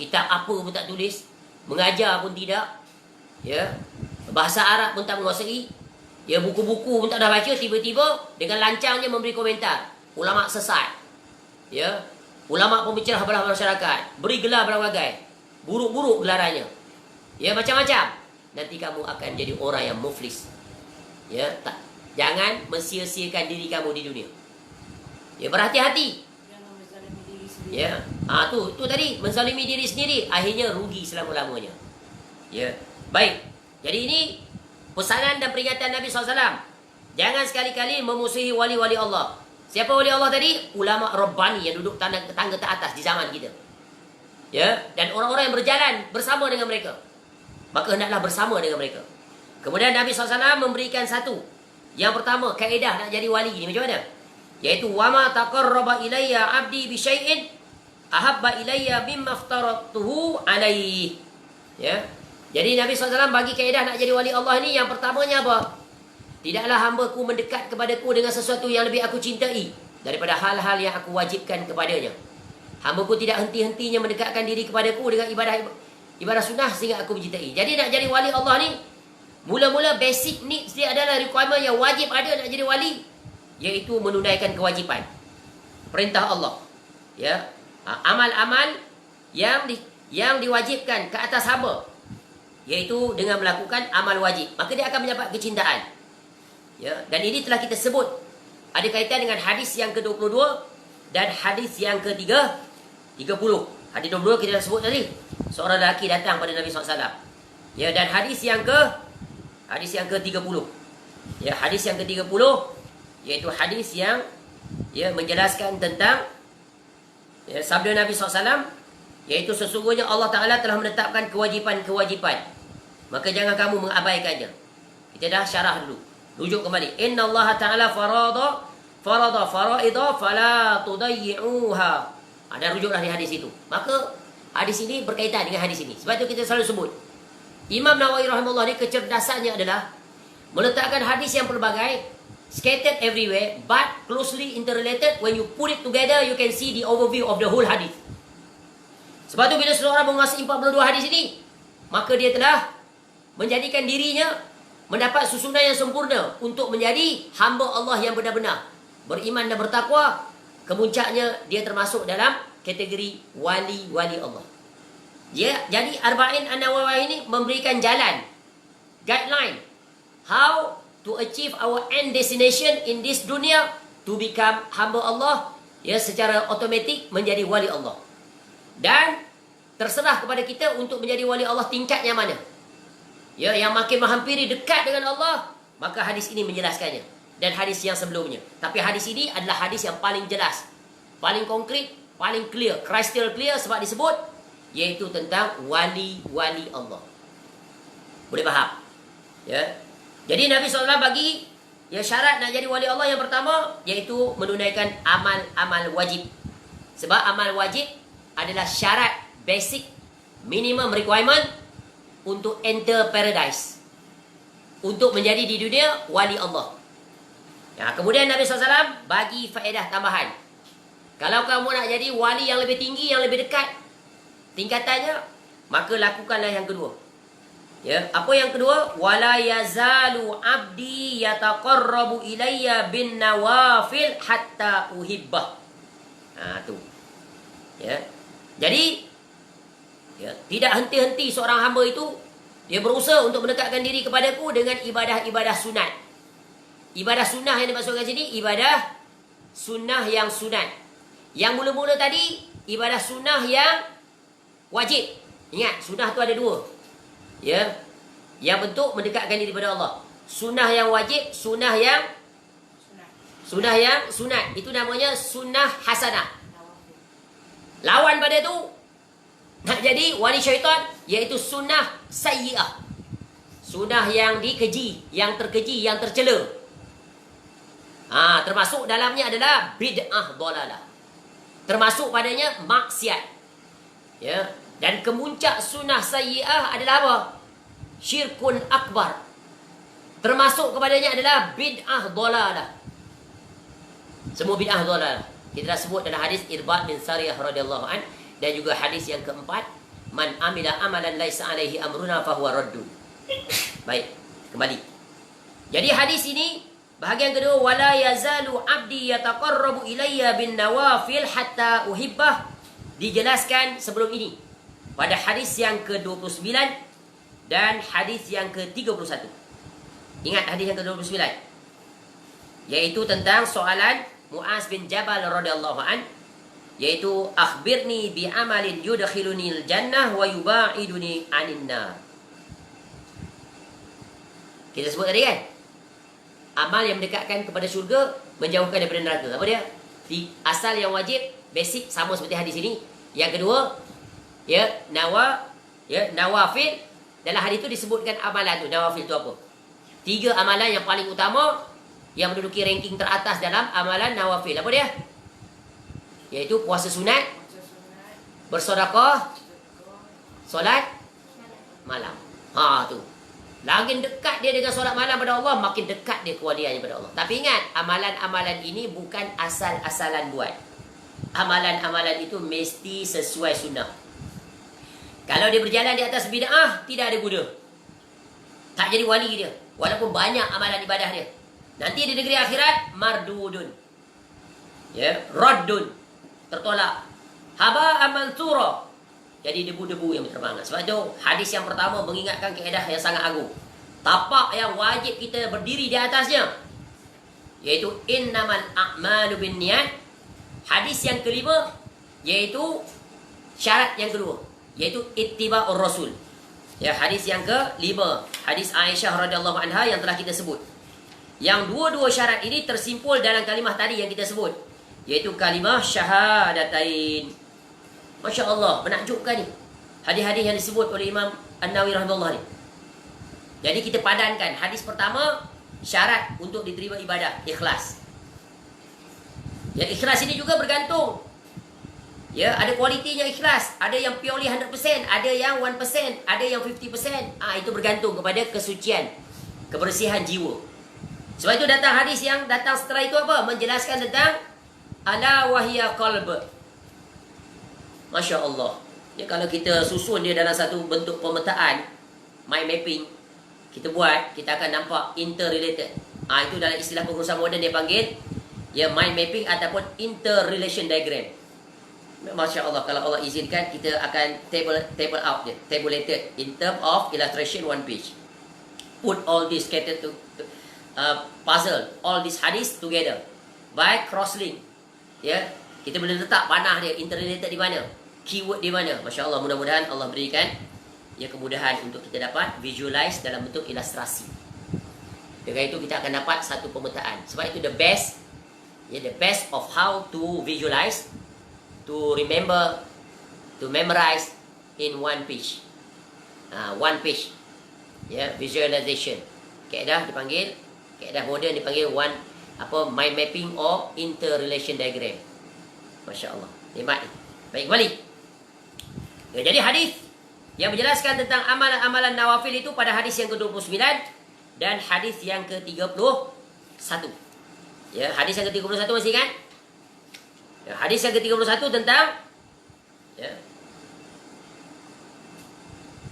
Kitab apa pun tak tulis, mengajar pun tidak. Ya, bahasa Arab pun tak menguasai. Ya, buku-buku pun tak dah baca, tiba-tiba dengan lancangnya memberi komentar. Ulama sesat. Ya, ulama pembicara pada masyarakat, beri gelar berbagai. Buruk-buruk gelarannya. Ya, macam-macam. Nanti kamu akan jadi orang yang muflis. Ya, tak. Jangan mensia-siakan diri kamu di dunia. Ya, berhati-hati.
Jangan menzalimi diri sendiri.
Ya, tu tadi menzalimi diri sendiri, akhirnya rugi selama-lamanya. Ya, baik. Jadi ini pesanan dan peringatan Nabi SAW. Jangan sekali-kali memusuhi wali-wali Allah. Siapa wali Allah tadi? Ulama Rabbani yang duduk tangga teratas di zaman kita. Ya, dan orang-orang yang berjalan bersama dengan mereka. Maka hendaklah bersama dengan mereka. Kemudian Nabi SAW memberikan satu. Yang pertama, kaedah nak jadi wali ni macam mana? Iaitu wama taqarraba ilayya 'abdi bi syai'in ahabba ilayya mimma aftaratuhu alaihi. Ya. Jadi Nabi SAW bagi kaedah nak jadi wali Allah ni, yang pertamanya apa? Tidaklah hamba-Ku mendekat kepadaku dengan sesuatu yang lebih aku cintai daripada hal-hal yang aku wajibkan kepadanya. Hamba-Ku tidak henti-hentinya mendekatkan diri kepadaku dengan ibadah sunnah sehingga aku mencintai. Jadi nak jadi wali Allah ni, mula-mula basic needs dia adalah requirement yang wajib ada nak jadi wali, iaitu menunaikan kewajipan. Perintah Allah. Ya. Amal-amal yang diwajibkan ke atas hamba, iaitu dengan melakukan amal wajib, maka dia akan mendapat kecintaan. Ya, dan ini telah kita sebut ada kaitan dengan hadis yang ke-22 dan hadis yang ke-30. Hadis 22 kita dah sebut tadi. Seorang lelaki datang pada Nabi SAW. Ya, dan hadis yang ke-30. Ya, hadis yang ke-30 iaitu hadis yang menjelaskan tentang sabda Nabi SAW, iaitu sesungguhnya Allah Ta'ala telah menetapkan kewajipan-kewajipan, maka jangan kamu mengabaikannya. Kita dah syarah dulu. Rujuk kembali. Inna Allah Ta'ala farada faraida fala tudayyi'uha. Ada rujuklah di hadis itu. Maka hadis ini berkaitan dengan hadis ini. Sebab itu kita selalu sebut, Imam Nawawi rahimahullah ni kecerdasannya adalah meletakkan hadis yang pelbagai, scattered everywhere, but closely interrelated. When you put it together, you can see the overview of the whole hadis. Sebab itu bila seseorang menguasai 42 hadis ini, maka dia telah menjadikan dirinya mendapat susunan yang sempurna untuk menjadi hamba Allah yang benar-benar beriman dan bertakwa. Kemuncaknya dia termasuk dalam kategori wali-wali Allah. Ya, jadi Arba'in An-Nawawi ini memberikan jalan, guideline, how to achieve our end destination in this dunia, to become hamba Allah, ya, secara automatik menjadi wali Allah. Dan terserah kepada kita untuk menjadi wali Allah tingkatnya mana. Ya, yang makin menghampiri dekat dengan Allah, maka hadis ini menjelaskannya. Dan hadis yang sebelumnya. Tapi hadis ini adalah hadis yang paling jelas, paling konkret, paling clear, crystal clear, sebab disebut, iaitu tentang wali-wali Allah. Boleh faham? Ya. Jadi Nabi SAW bagi syarat nak jadi wali Allah yang pertama, iaitu menunaikan amal-amal wajib. Sebab amal wajib adalah syarat basic, minimum requirement untuk enter paradise, untuk menjadi di dunia wali Allah. Ya, kemudian Nabi SAW bagi faedah tambahan. Kalau kamu nak jadi wali yang lebih tinggi, yang lebih dekat tingkatannya, maka lakukanlah yang kedua. Ya, apa yang kedua? Wala yazalu abdi yataqarrabu ilayya bin nawafil hatta uhibbah. Tu. Ya. Jadi tidak henti-henti seorang hamba itu dia berusaha untuk mendekatkan diri kepadaku dengan ibadah-ibadah sunat. Ibadah sunnah yang dimaksudkan sini, ibadah sunnah yang sunat. Yang mula-mula tadi, ibadah sunnah yang wajib. Ingat, sunnah tu ada dua. Ya. Yang bentuk mendekatkan diri kepada Allah. Sunnah yang wajib, sunnah yang sunat. Itu namanya sunnah hasanah. Lawan pada tu, nak jadi wali syaitan, iaitu sunnah sayyi'ah. Sunnah yang dikeji, yang terkeji, yang tercela. Termasuk dalamnya adalah bid'ah dalalah. Termasuk padanya maksiat. Ya. Dan kemuncak sunnah sayyi'ah adalah apa? Syirkun akbar. Termasuk kepadanya adalah bid'ah dalalah. Semua bid'ah dalalah. Kita dah sebut dalam hadis Irbad bin Sariyah radhiyallahu an, dan juga hadis yang keempat, man amila amalan laisa alaihi amruna fahuwa raddun. Baik, kembali. Jadi hadis ini bahagian kedua, wala yazalu abdi yataqarrabu ilayya bin nawafil hatta uhibbah, dijelaskan sebelum ini pada hadis yang ke-29 dan hadis yang ke-31. Ingat hadis yang ke-29, yaitu tentang soalan Muaz bin Jabal radhiyallahu an, yaitu akhbirni bi amalin yudkhilunil jannah wa yubaiduni anin nar. Kita sebut tadi kan, amal yang mendekatkan kepada syurga, menjauhkan daripada neraka. Apa dia? Asal yang wajib, basic, sama seperti hadis ini. Yang kedua, ya, nawafil. Dalam hadis itu disebutkan amalan tu. Nawafil itu apa? 3 amalan yang paling utama, yang menduduki ranking teratas dalam amalan nawafil. Apa dia? Iaitu puasa sunat, bersedekah, solat malam. Tu. Lagi dekat dia dengan solat malam pada Allah, makin dekat dia kewaliannya pada Allah. Tapi ingat, amalan-amalan ini bukan asal-asalan buat. Amalan-amalan itu mesti sesuai sunnah. Kalau dia berjalan di atas bid'ah, tidak ada guna. Tak jadi wali dia. Walaupun banyak amalan ibadah dia. Nanti di negeri akhirat, mardudun. Ya, raddun. Tertolak. Haba amansura. Jadi debu-debu yang berterbangan. Sebab itu hadis yang pertama mengingatkan kaedah yang sangat agung. Tapak yang wajib kita berdiri di atasnya, yaitu innamal a'malu binniyat. Hadis yang kelima, yaitu syarat yang kedua, yaitu ittiba'ur rasul. Ya, hadis yang kelima, hadis Aisyah radhiyallahu anha yang telah kita sebut. Yang dua-dua syarat ini tersimpul dalam kalimah tadi yang kita sebut, yaitu kalimah syahadatain. Masya Allah, menakjubkan ni hadis-hadis yang disebut oleh Imam An-Nawawi rahimahullah ni. Jadi kita padankan hadis pertama, syarat untuk diterima ibadah, ikhlas. Ya, ikhlas ini juga bergantung. Ya, ada kualitinya ikhlas, ada yang purely 100%, ada yang 1%, ada yang 50%. Itu bergantung kepada kesucian, kebersihan jiwa. Sebab itu datang hadis yang datang setelah itu apa? Menjelaskan tentang ala wahya qalb. Masya Allah. Ya, kalau kita susun dia dalam satu bentuk pemetaan, mind mapping, kita buat, kita akan nampak interrelated. Itu dalam istilah pengurusan moden dia panggil, ya, mind mapping ataupun interrelation diagram. Masya Allah, kalau Allah izinkan, kita akan table out dia, tabulated in term of illustration one page. Put all this scattered to puzzle, all this hadis together by crosslink. Ya, kita boleh letak panah dia, interrelated di mana, keyword di mana. Masya Allah, mudah-mudahan Allah berikan ya kemudahan untuk kita dapat visualize dalam bentuk ilustrasi. Dengan itu kita akan dapat satu pemetaan. Sebab itu the best, ya, the best of how to visualize, to remember, to memorize in one page. One page, ya, visualization. Kaedah dipanggil, kaedah moden dipanggil mind mapping or interrelation diagram. Masya Allah, nikmat. Baik, kembali. Ya, jadi hadis yang menjelaskan tentang amalan-amalan nawafil itu pada hadis yang ke-29 dan hadis yang ke-31. Ya, hadis yang ke-31 masih ingat? Ya, hadis yang ke-31 tentang, ya,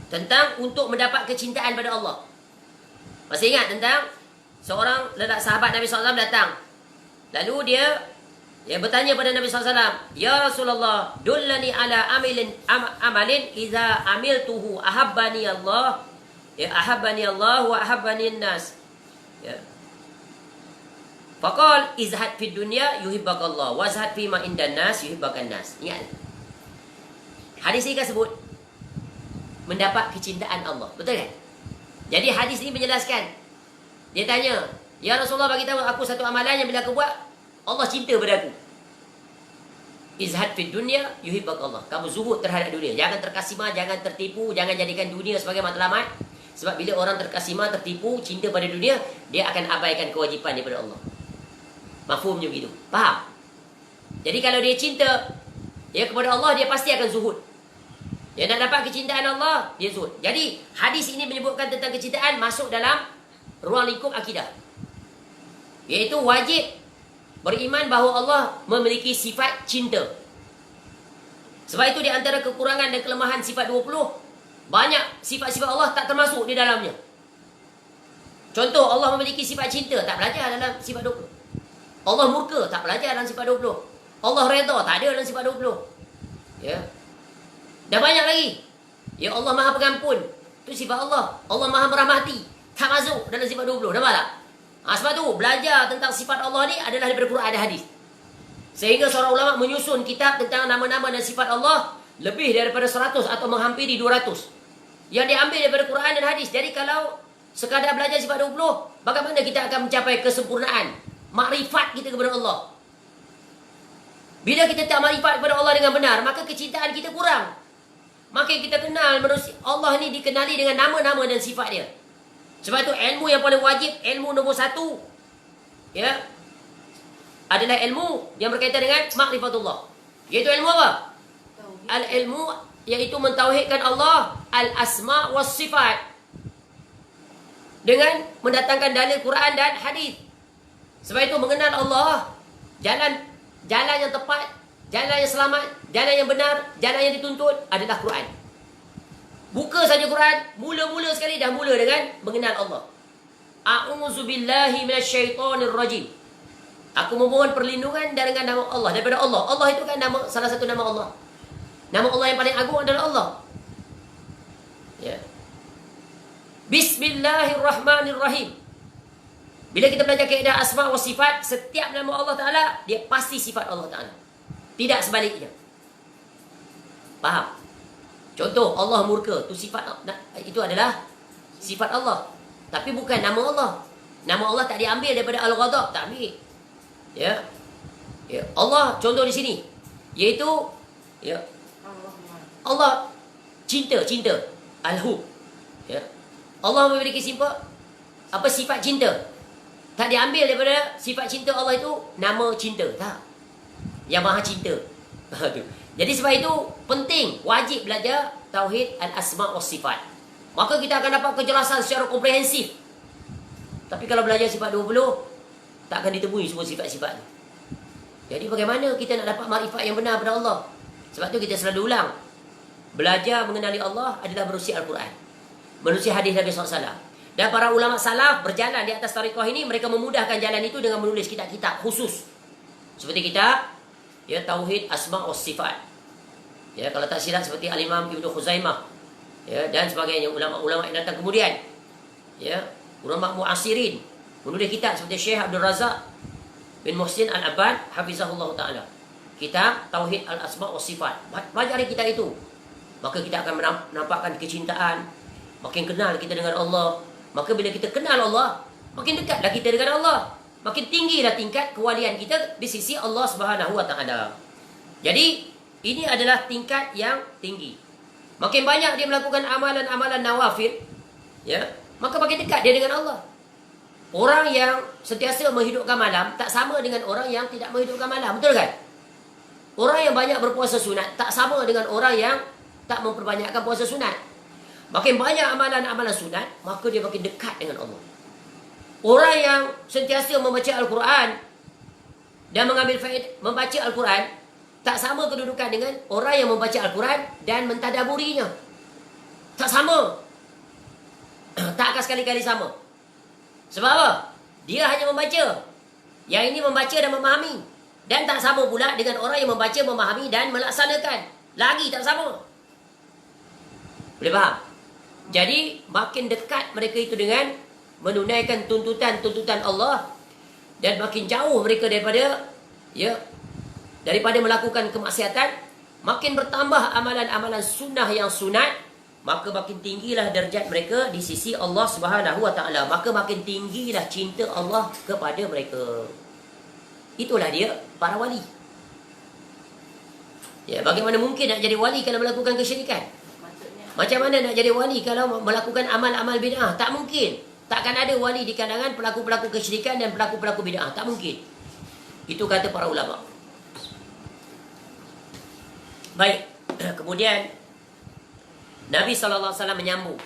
tentang untuk mendapat kecintaan pada Allah. Masih ingat tentang seorang lelaki sahabat Nabi SAW datang. Lalu dia bertanya pada Nabi SAW, ya Rasulullah, dullani ala amalin iza amiltuhu ahabbani Allah, ya, ahabbani Allah wa ahabbani nas. Ya. Faqal izhad fid dunya yuhibbakallah wazhad fi ma indan nas yuhibbakan nas. Ingat. Hadis ini kan sebut mendapat kecintaan Allah. Betul kan? Jadi hadis ini menjelaskan. Dia tanya, "Ya Rasulullah, bagi tahu aku satu amalan yang bila aku buat Allah cinta pada aku." Izhad fid dunya yuhibbakallah. Kamu zuhud terhadap dunia. Jangan terkasima, jangan tertipu, jangan jadikan dunia sebagai matlamat. Sebab bila orang terkasima, tertipu, cinta pada dunia, dia akan abaikan kewajipan daripada Allah. Mafhumnya begitu. Faham? Jadi kalau dia cinta kepada Allah, dia pasti akan zuhud. Dia nak dapat kecintaan Allah, dia zuhud. Jadi hadis ini menyebutkan tentang kecintaan masuk dalam ruang lingkup akidah. Iaitu wajib beriman bahawa Allah memiliki sifat cinta. Sebab itu di antara kekurangan dan kelemahan sifat 20, banyak sifat-sifat Allah tak termasuk di dalamnya. Contoh, Allah memiliki sifat cinta, tak belajar dalam sifat 20. Allah murka, tak belajar dalam sifat 20. Allah redha, tak ada dalam sifat 20. Ya. Dan banyak lagi. Ya, Allah Maha Pengampun, itu sifat Allah. Allah Maha Merahmati, tak masuk dalam sifat 20. Nampak tak? Sebab tu belajar tentang sifat Allah ni adalah daripada Quran dan hadis. Sehingga seorang ulama menyusun kitab tentang nama-nama dan sifat Allah lebih daripada 100 atau menghampiri 200. Yang diambil daripada Quran dan hadis. Jadi kalau sekadar belajar sifat 20, bagaimana kita akan mencapai kesempurnaan makrifat kita kepada Allah? Bila kita tak makrifat kepada Allah dengan benar, maka kecintaan kita kurang. Makin kita kenal manusia, Allah ni dikenali dengan nama-nama dan sifat dia. Sebab itu ilmu yang paling wajib, ilmu nombor 1, ya, adalah ilmu yang berkaitan dengan makrifatullah. Iaitu ilmu apa? Al-ilmu, iaitu mentauhidkan Allah, al-asma' was sifat, dengan mendatangkan dalil Quran dan hadis. Sebab itu mengenal Allah, jalan yang tepat, jalan yang selamat, jalan yang benar, jalan yang dituntut adalah Quran. Buka saja Quran, mula-mula sekali dah mula dengan mengenal Allah. A'udzubillahi minasyaitonir rajim. Aku memohon perlindungan dengan nama Allah, daripada Allah. Allah itu kan nama, salah satu nama Allah. Nama Allah yang paling agung adalah Allah. Ya. Bismillahirrahmanirrahim. Bila kita belajar kaedah asma wa sifat, setiap nama Allah Ta'ala, dia pasti sifat Allah Ta'ala. Tidak sebaliknya. Faham? Contoh, Allah murka, itu adalah sifat Allah. Tapi bukan nama Allah. Nama Allah tak diambil daripada Al-Ghadab, tak ambil. Ya. Ya. Allah contoh di sini, iaitu ya, Allah cinta. Al-Hub. Ya. Allah memiliki sifat cinta. Tak diambil daripada sifat cinta Allah itu nama cinta, tak. Yang Maha Cinta. Jadi sebab itu penting, wajib belajar tauhid al-asma' was sifat. Maka kita akan dapat kejelasan secara komprehensif. Tapi kalau belajar sifat 20, tak akan ditemui semua sifat-sifat. Jadi bagaimana kita nak dapat makrifat yang benar pada Allah? Sebab tu kita selalu ulang, belajar mengenali Allah adalah menerusi Al-Quran, menerusi hadis Nabi SAW. Dan para ulama salaf berjalan di atas tariqah ini, mereka memudahkan jalan itu dengan menulis kitab-kitab khusus. Seperti kitab ya tauhid asma' was sifat. Ya, kalau tak silap seperti Al-Imam Ibnu Khuzaimah, ya, dan sebagainya, ulama-ulama yang datang kemudian, ya, ulama muasirin menulis kitab seperti Syekh Abdul Razak bin Muhsin Al-Abbad hafizahullah taala. Kitab Tauhid Al-Asma' was Sifat. Pelajari kitab itu. Maka kita akan menampakkan kecintaan, makin kenal kita dengan Allah. Maka bila kita kenal Allah, makin dekatlah kita dengan Allah. Makin tinggilah tingkat kewalian kita di sisi Allah Subhanahu wa taala. Jadi ini adalah tingkat yang tinggi. Makin banyak dia melakukan amalan-amalan nawafil, ya, maka makin dekat dia dengan Allah. Orang yang sentiasa menghidupkan malam tak sama dengan orang yang tidak menghidupkan malam, betul kan? Orang yang banyak berpuasa sunat tak sama dengan orang yang tak memperbanyakkan puasa sunat. Makin banyak amalan-amalan sunat, maka dia makin dekat dengan Allah. Orang yang sentiasa membaca Al-Quran dan mengambil faedah membaca Al-Quran tak sama kedudukan dengan orang yang membaca Al-Quran dan mentadaburinya. Tak sama. Tak akan sekali-kali sama. Sebab apa? Dia hanya membaca. Yang ini membaca dan memahami. Dan tak sama pula dengan orang yang membaca, memahami dan melaksanakan. Lagi tak sama. Boleh faham? Jadi makin dekat mereka itu dengan menunaikan tuntutan-tuntutan Allah, dan makin jauh mereka daripada melakukan kemaksiatan, makin bertambah amalan-amalan sunnah yang sunat, maka makin tinggilah darjat mereka di sisi Allah Subhanahu wa taala, maka makin tinggilah cinta Allah kepada mereka. Itulah dia para wali. Ya, bagaimana mungkin nak jadi wali kalau melakukan kesyirikan? Macam mana nak jadi wali kalau melakukan amal-amal bid'ah? Tak mungkin. Takkan ada wali di kalangan pelaku-pelaku kesyirikan dan pelaku-pelaku bid'ah. Tak mungkin. Itu kata para ulama. Baik. Kemudian Nabi SAW menyambung.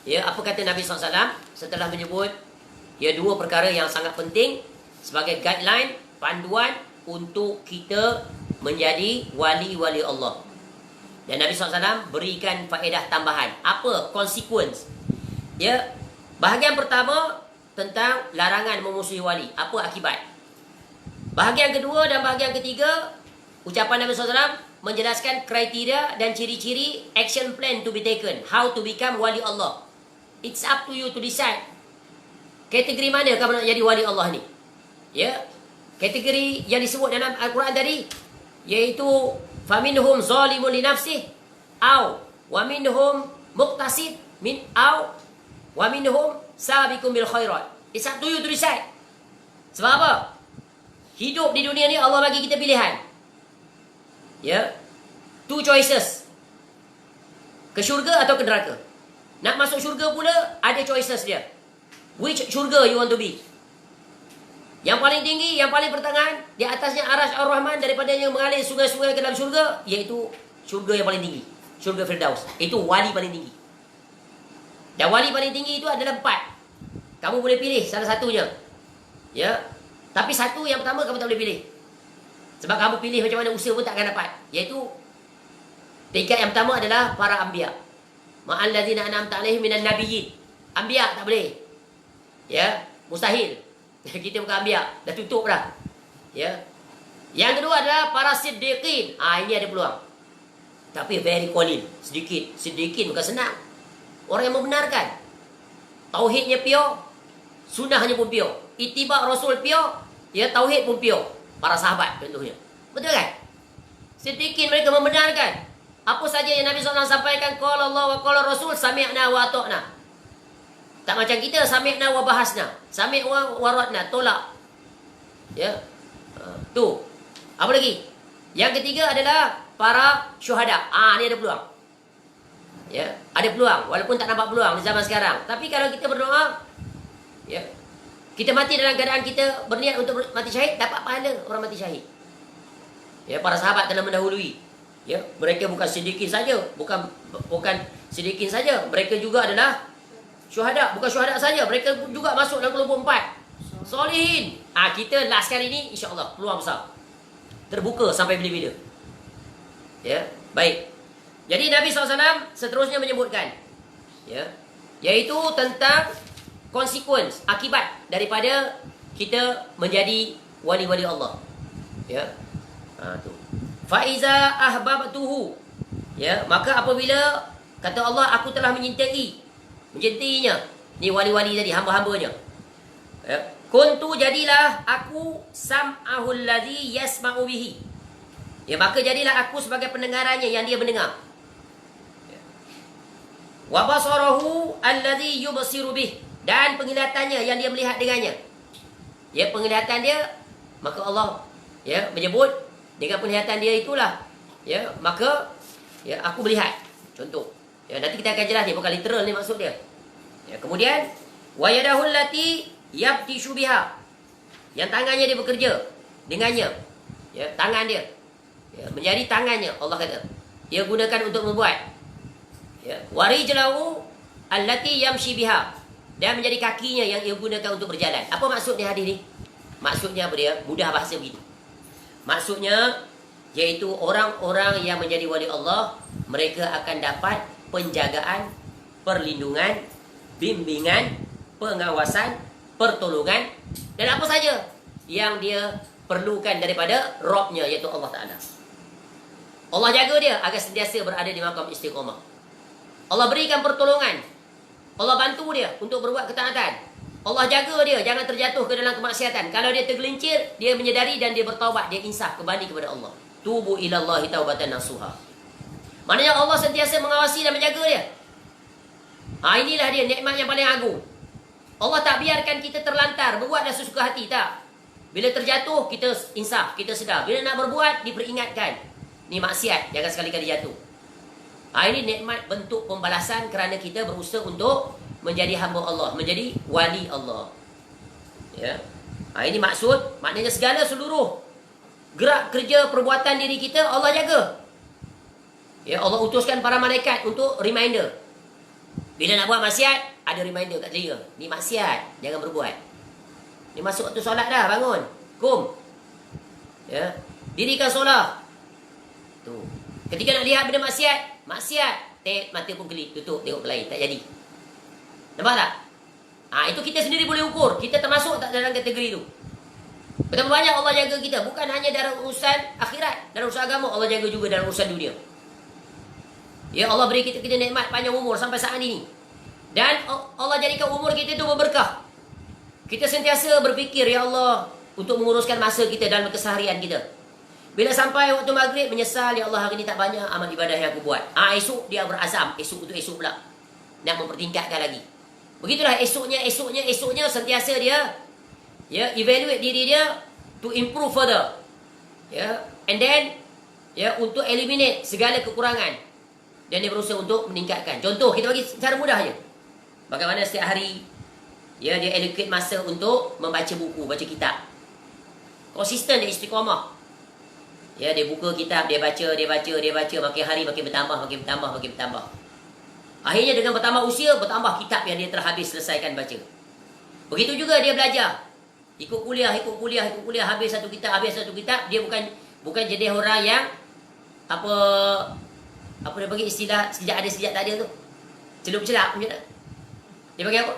Ya, apa kata Nabi SAW setelah menyebut dua perkara yang sangat penting sebagai guideline, panduan untuk kita menjadi wali-wali Allah. Dan Nabi SAW berikan faedah tambahan. Apa consequence? Ya, bahagian pertama tentang larangan memusuhi wali. Apa akibat? Bahagian kedua dan bahagian ketiga, ucapan Nabi SAW menjelaskan kriteria dan ciri-ciri action plan to be taken. How to become wali Allah. It's up to you to decide. Kategori mana kamu nak jadi wali Allah ni? Ya, kategori yang disebut dalam Al-Quran tadi, iaitu faminhum zalimun li nafsih au wa minhum muqtasid wa minhum sabiqun bil khairat. It's up to you to decide. Sebab apa? Hidup di dunia ni Allah bagi kita pilihan. Ya. Two choices. Ke syurga atau ke neraka. Nak masuk syurga pula ada choices dia. Which syurga you want to be? Yang paling tinggi, yang paling pertengahan, di atasnya Arash Ar-Rahman, daripada yang mengalir sungai-sungai ke dalam syurga, iaitu syurga yang paling tinggi, syurga Firdaus. Itu wali paling tinggi. Dan wali paling tinggi itu adalah 4. Kamu boleh pilih salah satunya. Ya. Tapi satu yang pertama kamu tak boleh pilih. Sebab kamu pilih macam mana usaha pun tak akan dapat. Iaitu tingkat yang pertama adalah para anbiya. Ma'al ladzina an'amta 'alaihim minan nabiyyin. Anbiya tak boleh. Ya, mustahil. Kita bukan anbiya, dah tutup dah. Ya. Yang kedua adalah para siddiqin. Ini ada peluang. Tapi very qalil, sedikit. Siddiqin bukan senang. Orang yang membenarkan. Tauhidnya pure, sunnahnya pun pure. Ittiba Rasul pure, ya, tauhid pun pure. Para sahabat contohnya. Betul kan? Siddiqin, mereka membenarkan apa saja yang Nabi SAW sampaikan, qala Allah wa qala Rasul, sami'na wa ata'na. Tak macam kita, sami'na wa bahasna, sami'na wa radna, tolak. Ya. Tu. Apa lagi? Yang ketiga adalah para syuhada. Ni ada peluang. Ya, ada peluang walaupun tak nampak peluang di zaman sekarang. Tapi kalau kita berdoa, ya, kita mati dalam keadaan kita berniat untuk mati syahid, dapat pahala orang mati syahid. Ya, para sahabat telah mendahului. Ya, mereka bukan siddiqin saja, bukan siddiqin saja, mereka juga adalah syuhada, bukan syuhada saja, mereka juga masuk dalam kelompok 4. Solihin. Kita last kali ni insya-Allah peluang besar. Terbuka sampai bila-bila. Ya, baik. Jadi Nabi SAW seterusnya menyebutkan, ya, iaitu tentang consequence, akibat daripada kita menjadi wali-wali Allah. Ya. Tu. Fa iza ahbabtuhu. Ya, maka apabila kata Allah, aku telah mencintainya. Ni wali-wali tadi, hamba-hambanya. Ya. Kuntu, jadilah aku sam'ahul ladzi yasma'u bihi. Ya, maka jadilah aku sebagai pendengarannya yang dia mendengar. Wa basarahu alladzi yubsiru bih, dan penglihatannya yang dia melihat dengannya. Ya, penglihatan dia, maka Allah, ya, menyebut dengan penglihatan dia itulah, ya, maka, ya, aku melihat. Contoh. Ya, nanti kita akan jelas ni, bukan literal ni maksud dia. Ya, kemudian wa yadahu allati yabtishu biha, yang tangannya dia bekerja dengannya. Ya, tangan dia, ya, menjadi tangannya, Allah kata. Dia gunakan untuk membuat. Ya, warijlahu allati yamshi biha, dan menjadi kakinya yang ia gunakan untuk berjalan. Apa maksudnya hadis ni? Maksudnya apa dia? Mudah bahasa begitu. Maksudnya iaitu orang-orang yang menjadi wali Allah, mereka akan dapat penjagaan, perlindungan, bimbingan, pengawasan, pertolongan, dan apa saja yang dia perlukan daripada Rabb-Nya, iaitu Allah Ta'ala. Allah jaga dia agar sentiasa berada di makam istiqamah. Allah berikan pertolongan. Allah bantu dia untuk berbuat ketaatan. Allah jaga dia jangan terjatuh ke dalam kemaksiatan. Kalau dia tergelincir, dia menyedari dan dia bertaubat, dia insaf kembali kepada Allah. Tubu ilallahi taubatan nasuha. Maknanya Allah sentiasa mengawasi dan menjaga dia. Inilah dia nikmat yang paling agung. Allah tak biarkan kita terlantar, berbuat dah sesuka hati, tak. Bila terjatuh, kita insaf, kita sedar. Bila nak berbuat, diperingatkan. Ni maksiat, jangan sekali-kali jatuh. Ini nikmat bentuk pembalasan kerana kita berusaha untuk menjadi hamba Allah, menjadi wali Allah. Ya. Ini maksud, maknanya segala seluruh gerak kerja perbuatan diri kita Allah jaga. Ya, Allah utuskan para malaikat untuk reminder. Bila nak buat maksiat, ada reminder kat telinga. Ni maksiat, jangan berbuat. Ni masuk waktu solat dah, bangun. Kum. Ya. Dirikan solat. Tu. Ketika nak lihat benda maksiat, mata pun kelip, tutup, tengok ke lain, tak jadi. Nampak tak? Itu kita sendiri boleh ukur. Kita termasuk tak dalam kategori tu. Betapa banyak Allah jaga kita. Bukan hanya dalam urusan akhirat, dalam urusan agama, Allah jaga juga dalam urusan dunia. Ya, Allah beri kita nikmat panjang umur sampai saat ini. Dan Allah jadikan umur kita itu berberkah. Kita sentiasa berfikir, ya Allah, untuk menguruskan masa kita dalam keseharian kita. Bila sampai waktu maghrib, menyesal, ya Allah, hari ini tak banyak amal ibadah yang aku buat. Esok dia berazam, esok untuk esok pula. Nak mempertingkatkan lagi. Begitulah esoknya sentiasa dia evaluate diri dia to improve further. Ya, and then untuk eliminate segala kekurangan. Dan dia berusaha untuk meningkatkan. Contoh, kita bagi cara mudah je. Bagaimana setiap hari dia allocate masa untuk membaca buku, baca kitab. Konsisten, dia istiqamah. Ya, dia buka kitab, dia baca, makin hari makin bertambah. Akhirnya dengan bertambah usia, bertambah kitab yang dia telah habis selesaikan baca. Begitu juga dia belajar. Ikut kuliah, habis satu kitab, dia bukan jadi orang yang apa dia bagi istilah sejak ada sejak tak ada tu. Celup-celap macam mana? Dia bagi apa?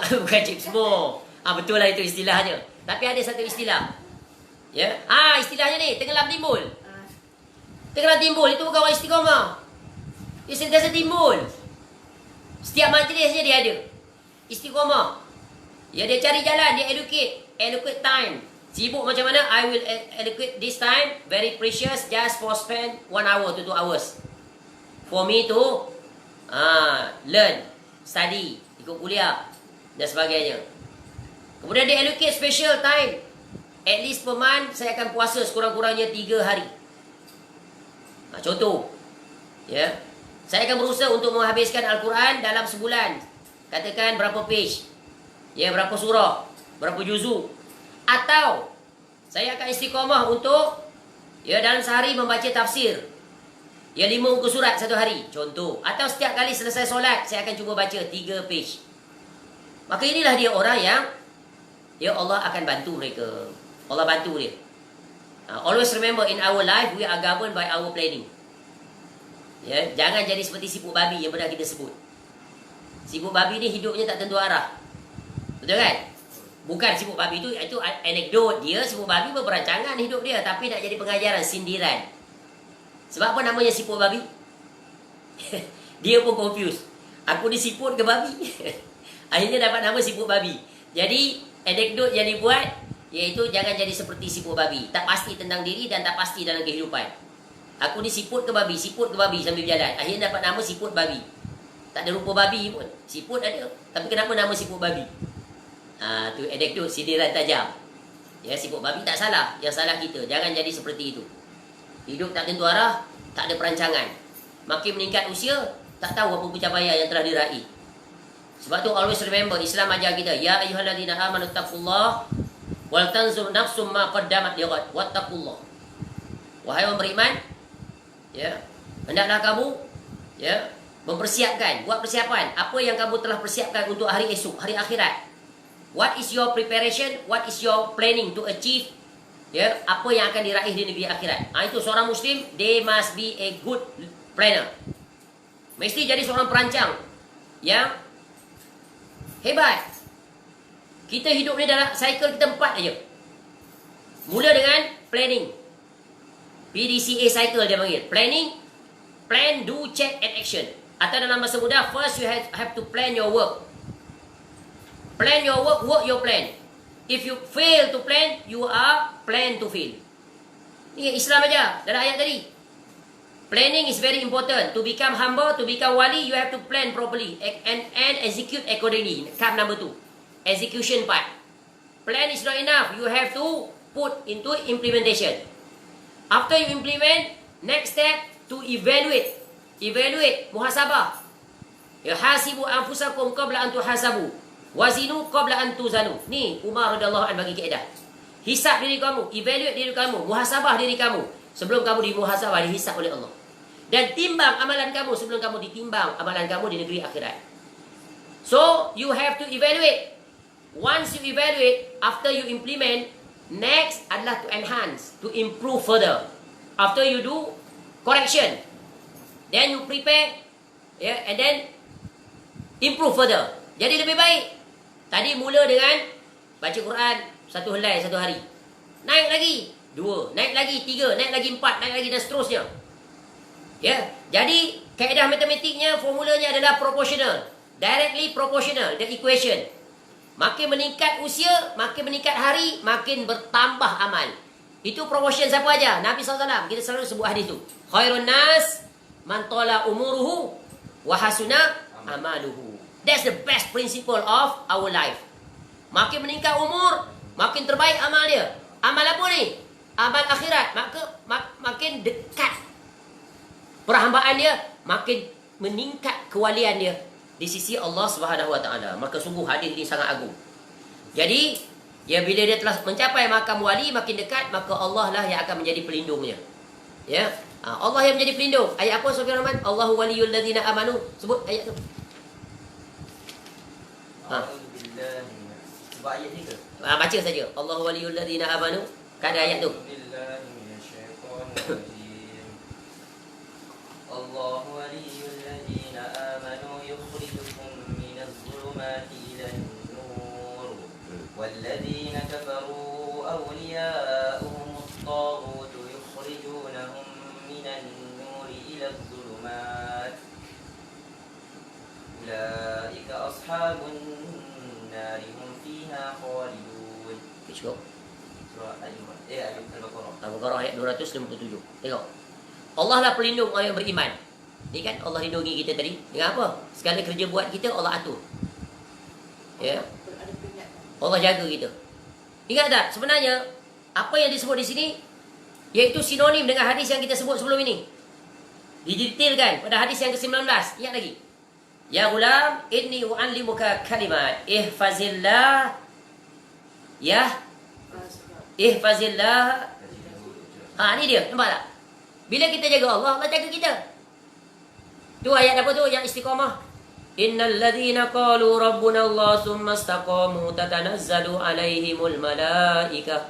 Bukan cip semua. Betul lah itu istilahnya. Tapi ada satu istilah. Ya. Istilahnya ni, tenggelam timbul. Tenggelam timbul itu bukan orang istiqamah. Dia sentiasa timbul. Setiap majlisnya dia ada. Istiqamah. Ya, dia cari jalan, dia allocate time. Sibuk macam mana, I will allocate this time, very precious, just for spend 1 hour to 2 hours. For me to learn, study, ikut kuliah dan sebagainya. Kemudian dia allocate special time. At least per month, saya akan puasa sekurang-kurangnya 3 hari. Contoh. Ya. Saya akan berusaha untuk menghabiskan Al-Quran dalam sebulan. Katakan berapa page. Ya, berapa surah. Berapa juzuk. Atau saya akan istiqamah untuk dalam sehari membaca tafsir. 5 muka surat satu hari. Contoh. Atau setiap kali selesai solat, saya akan cuba baca 3 page. Maka inilah dia orang yang Allah akan bantu mereka. Allah bantu dia. Always remember, in our life, we are governed by our planning. Ya, jangan jadi seperti siput babi yang pernah kita sebut. Siput babi ni hidupnya tak tentu arah. Betul kan? Bukan siput babi itu anekdot dia. Siput babi berperancangan hidup dia, tapi nak jadi pengajaran, sindiran. Sebab apa namanya siput babi? Dia pun confused. Aku ni siput ke babi? Akhirnya dapat nama siput babi. Jadi anekdot yang dibuat iaitu jangan jadi seperti siput babi. Tak pasti tentang diri dan tak pasti dalam kehidupan. Aku ni siput ke babi sambil berjalan. Akhirnya dapat nama siput babi. Tak ada rupa babi pun. Siput ada. Tapi kenapa nama siput babi? Tu anekdot, sindiran tajam. Ya, siput babi tak salah. Yang salah kita. Jangan jadi seperti itu. Hidup tak tentu arah, tak ada perancangan. Makin meningkat usia, tak tahu apa pencapaian yang telah diraih. Sebab tu always remember, Islam ajar kita, ya ayyuhalladzina amanu taqullah wal tanzur nafsum ma qaddamat lighad wattaqullah. Wahai orang beriman, hendaklah kamu mempersiapkan, buat persiapan apa yang kamu telah persiapkan untuk hari esok, hari akhirat. What is your preparation? What is your planning to achieve? Apa yang akan diraih di negeri akhirat. Itu seorang Muslim, they must be a good planner. Mesti jadi seorang perancang yang hebat. Kita hidup ni dalam cycle kita 4 aja. Mula dengan planning. PDCA cycle dia panggil. Planning, plan, do, check and action. Atau dalam bahasa mudah, first you have to plan your work. Plan your work, work your plan. If you fail to plan, you are plan to fail. Ni Islam aja dalam ayat tadi. Planning is very important. To become humble, to become wali, you have to plan properly and execute accordingly. Come number 2. Execution part. Plan is not enough. You have to put into implementation. After you implement, next step to evaluate. Evaluate, muhasabah. Hasibu anfusakum qabla an tuhasabu. Wazinu qabla an tuzanu. Ni Umar radhiyallahu anhu bagi kaedah. Hisab diri kamu, evaluate diri kamu, muhasabah diri kamu sebelum kamu dimuhasabah, dihisab oleh Allah. Dan timbang amalan kamu sebelum kamu ditimbang amalan kamu di negeri akhirat. So, you have to evaluate. Once you evaluate, after you implement, next adalah to enhance, to improve further. After you do correction, then you prepare, and then improve further. Jadi lebih baik. Tadi mula dengan baca Quran 1 helai 1 hari. Naik lagi 2, naik lagi 3, naik lagi 4, naik lagi dan seterusnya. Jadi kaedah matematiknya, formulanya adalah proportional. Directly proportional, the equation. Makin meningkat usia, makin meningkat hari, makin bertambah amal. Itu proportion siapa aja? Nabi SAW. Kita selalu sebut hadis tu. Khairun nas man tala umuruhu wa hasuna amaluhu. That's the best principle of our life. Makin meningkat umur, makin terbaik amal dia. Amal apa ni? Amal akhirat. Makin dekat perhambaan dia, makin meningkat kewalian dia di sisi Allah Subhanahu Wa Taala. Maka sungguh hadis ini sangat agung. Jadi, bila dia telah mencapai makam wali, makin dekat, maka Allah lah yang akan menjadi pelindungnya. Allah yang menjadi pelindung. Ayat apa Surah Rahman? Allahu waliyul ladzina amanu. Sebut ayat tu.
Sebab ayat ni ke?
Baca saja. Allahu waliyul ladzina amanu. Kan ada ayat tu.
Allahu waliyul ladzina amanu yukhrijukum minaz zulumati ilan nur walladzina kafaru awliya'uhumut taghut yukhrijunahum minan nuri ilaz zulumat ulaika ashabun nari hum fiha khalidun.
Cukup.
Surah Al-Baqarah.
Al-Baqarah ayat 257. Tengok. Allah lah pelindung orang yang beriman. Ni kan Allah lindungi kita tadi. Dengan apa? Segala kerja buat kita Allah atur. Allah jaga kita. Ingat tak? Sebenarnya apa yang disebut di sini iaitu sinonim dengan hadis yang kita sebut sebelum ini. Didetailkan pada hadis yang ke-19. Ingat lagi. Ya gulam, inni u'allimuka kalimat. Ihfazillah. Ihfazillah. Ni dia. Nampak tak? Bila kita jaga Allah, Allah jaga kita. Tu ayat apa tu yang istiqamah? Innal ladzina qalu rabbuna Allah tsumma istaqamu tatanazzalu alaihimul malaikah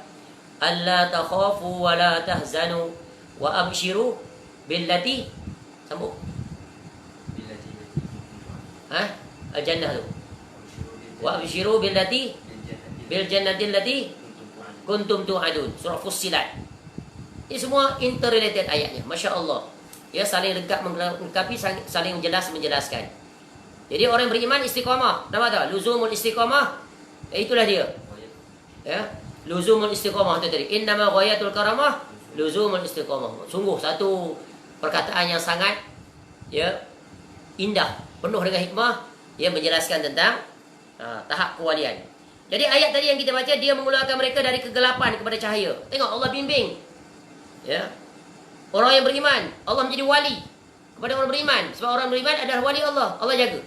alla takhafu wa la tahzanu wa abshiru billati sambung. Al-jannah tu. Wa abshiru billati bil jannati allati kuntum tu'adun. Surah Fussilat. Ini semua interrelated ayatnya. Masya Allah. Saling lengkap melengkapi, saling menjelaskan. Jadi orang beriman istiqamah. Nampak tak? Luzumul istiqamah. Itulah dia. Luzumul istiqamah itu tadi. Innama ghayatul karamah luzumul istiqamah. Sungguh satu perkataan yang sangat indah, penuh dengan hikmah, menjelaskan tentang tahap kewalian. Jadi ayat tadi yang kita baca, dia mengeluarkan mereka dari kegelapan kepada cahaya. Tengok Allah bimbing. Orang yang beriman, Allah menjadi wali kepada orang beriman. Sebab orang beriman adalah wali Allah. Allah jaga.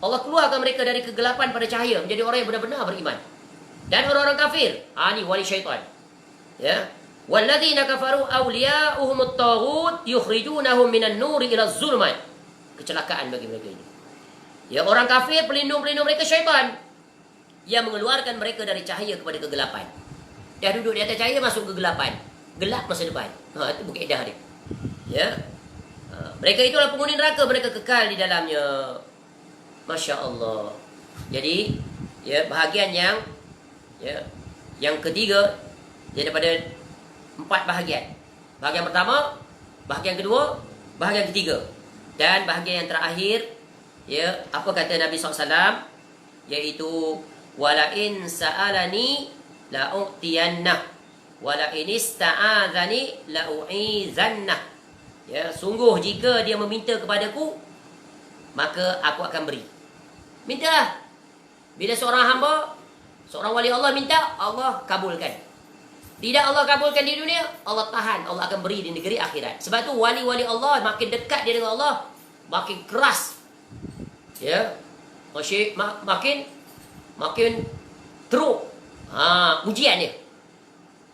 Allah keluarkan mereka dari kegelapan pada cahaya, menjadi orang yang benar-benar beriman. Dan orang-orang kafir, ni wali syaitan. Walladzina kafaru awliya'uhumut taghut yukhrijunahum minan nuri ila zulmat. Kecelakaan bagi mereka ini. Orang kafir, pelindung-pelindung mereka syaitan, yang mengeluarkan mereka dari cahaya kepada kegelapan. Dia duduk di atas cahaya, masuk kegelapan. Gelap masa depan. Itu bukaedah dia. Mereka itulah penghuni neraka, mereka kekal di dalamnya. Masya Allah. Jadi, bahagian yang ketiga, daripada 4 bahagian. Bahagian pertama, bahagian kedua, bahagian ketiga. Dan bahagian yang terakhir, apa kata Nabi SAW, iaitu Wala in sa'alani la'u'tiyannah. Wala in ista'adzani la'u'izannah. Ya, sungguh jika dia meminta kepadaku, maka aku akan beri. Mintalah. Bila seorang hamba, seorang wali Allah minta, Allah kabulkan. Tidak Allah kabulkan di dunia, Allah tahan, Allah akan beri di negeri akhirat. Sebab tu wali-wali Allah makin dekat dia dengan Allah, makin keras. Ya. Makin teruk ujian dia.